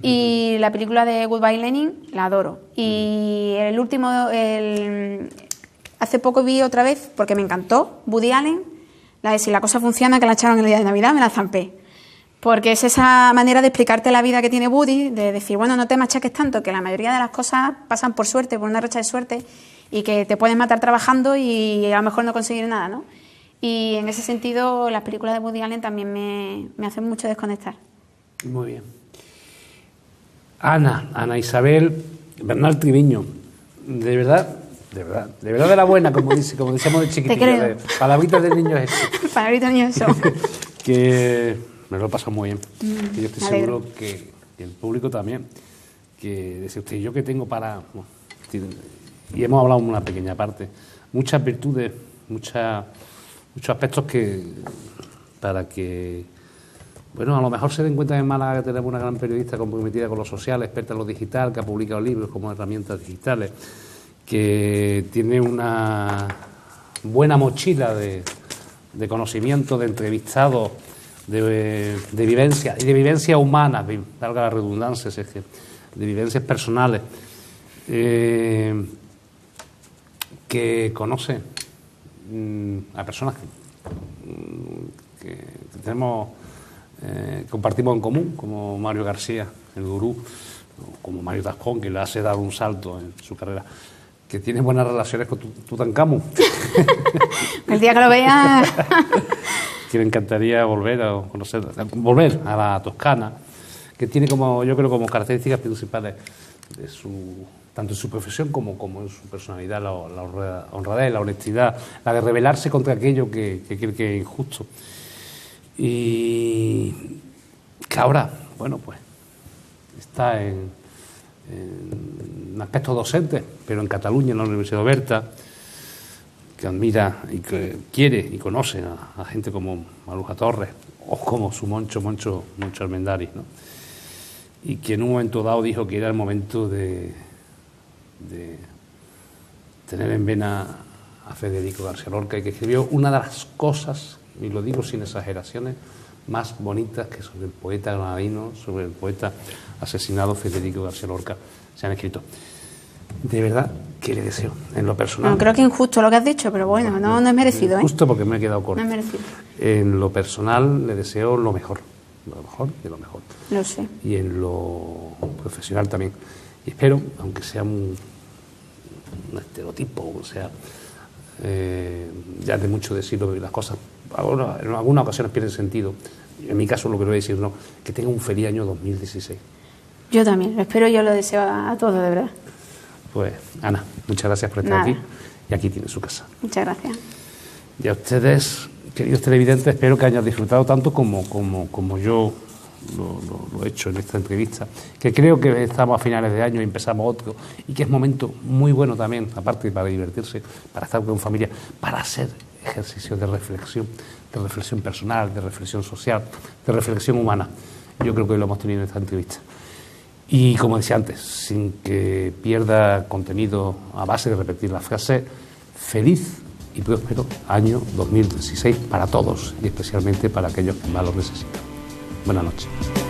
Speaker 2: y la película de Goodbye Lenin, la adoro. Y el último, hace poco vi otra vez, porque me encantó, Woody Allen, la de Si la cosa funciona, que la echaron el día de Navidad, me la zampé. Porque es esa manera de explicarte la vida que tiene Woody, de decir, bueno, no te machaques tanto, que la mayoría de las cosas pasan por suerte, por una racha de suerte, y que te pueden matar trabajando y a lo mejor no conseguir nada, ¿no? Y en ese sentido, las películas de Woody Allen también me hacen mucho desconectar.
Speaker 1: Muy bien. Ana Isabel Bernal Triviño, de verdad de la buena, como decíamos de chiquitilla, palabritas del niño eso.
Speaker 2: Palabritas del niño eso.
Speaker 1: Que me lo he pasado muy bien. Y yo estoy seguro que el público también. Que dice usted, yo que tengo para... y hemos hablado una pequeña parte. Muchas virtudes, muchos aspectos que para que... Bueno, a lo mejor se den cuenta en Málaga que tenemos una gran periodista comprometida con lo social, experta en lo digital, que ha publicado libros como herramientas digitales, que tiene una buena mochila de conocimiento, de entrevistados, de vivencia, y de vivencias humanas, valga la redundancia, de vivencias personales, que conoce a personas que tenemos... compartimos en común, como Mario García, el gurú, como Mario Tascón, que le hace dar un salto en su carrera, que tiene buenas relaciones con Tutankamón.
Speaker 2: El día que lo vea...
Speaker 1: Que me encantaría volver a la Toscana, que tiene yo creo como características principales de tanto en su profesión como en su personalidad, la honradez, la honestidad, la de rebelarse contra aquello que cree que es injusto. Y que ahora, bueno, pues está en aspectos docentes, pero en Cataluña, en la Universidad de Oberta, que admira y que quiere y conoce a gente como Maruja Torres o como su Moncho Armendariz, ¿no? Y que en un momento dado dijo que era el momento de tener en vena a Federico García Lorca, y que escribió una de las cosas, y lo digo sin exageraciones, más bonitas que sobre el poeta granadino, sobre el poeta asesinado Federico García Lorca se han escrito. De verdad que le deseo, en lo personal...
Speaker 2: No, creo que es injusto lo que has dicho, pero bueno, no es merecido, ¿eh?
Speaker 1: Justo porque me he quedado corto.
Speaker 2: No es merecido.
Speaker 1: En lo personal le deseo lo mejor. lo mejor de lo mejor.
Speaker 2: Lo sé.
Speaker 1: Y en lo profesional también. Y espero, aunque sea un estereotipo, o sea, ya de mucho decirlo, las cosas en algunas ocasiones pierden sentido. En mi caso lo que voy a decir, no, que tenga un feliz año 2016.
Speaker 2: Yo también, lo espero, yo lo deseo a todos, de verdad.
Speaker 1: Pues, Ana, muchas gracias por estar aquí, y aquí tiene su casa.
Speaker 2: Muchas gracias.
Speaker 1: Y a ustedes, queridos televidentes, espero que hayan disfrutado tanto como yo lo he hecho en esta entrevista, que creo que estamos a finales de año y empezamos otro, y que es momento muy bueno también, aparte para divertirse, para estar con familia, para hacer ejercicios de reflexión personal, de reflexión social, de reflexión humana. Yo creo que lo hemos tenido en esta entrevista. Y como decía antes, sin que pierda contenido a base de repetir la frase, feliz y próspero año 2016 para todos y especialmente para aquellos que más lo necesitan. Buenas noches.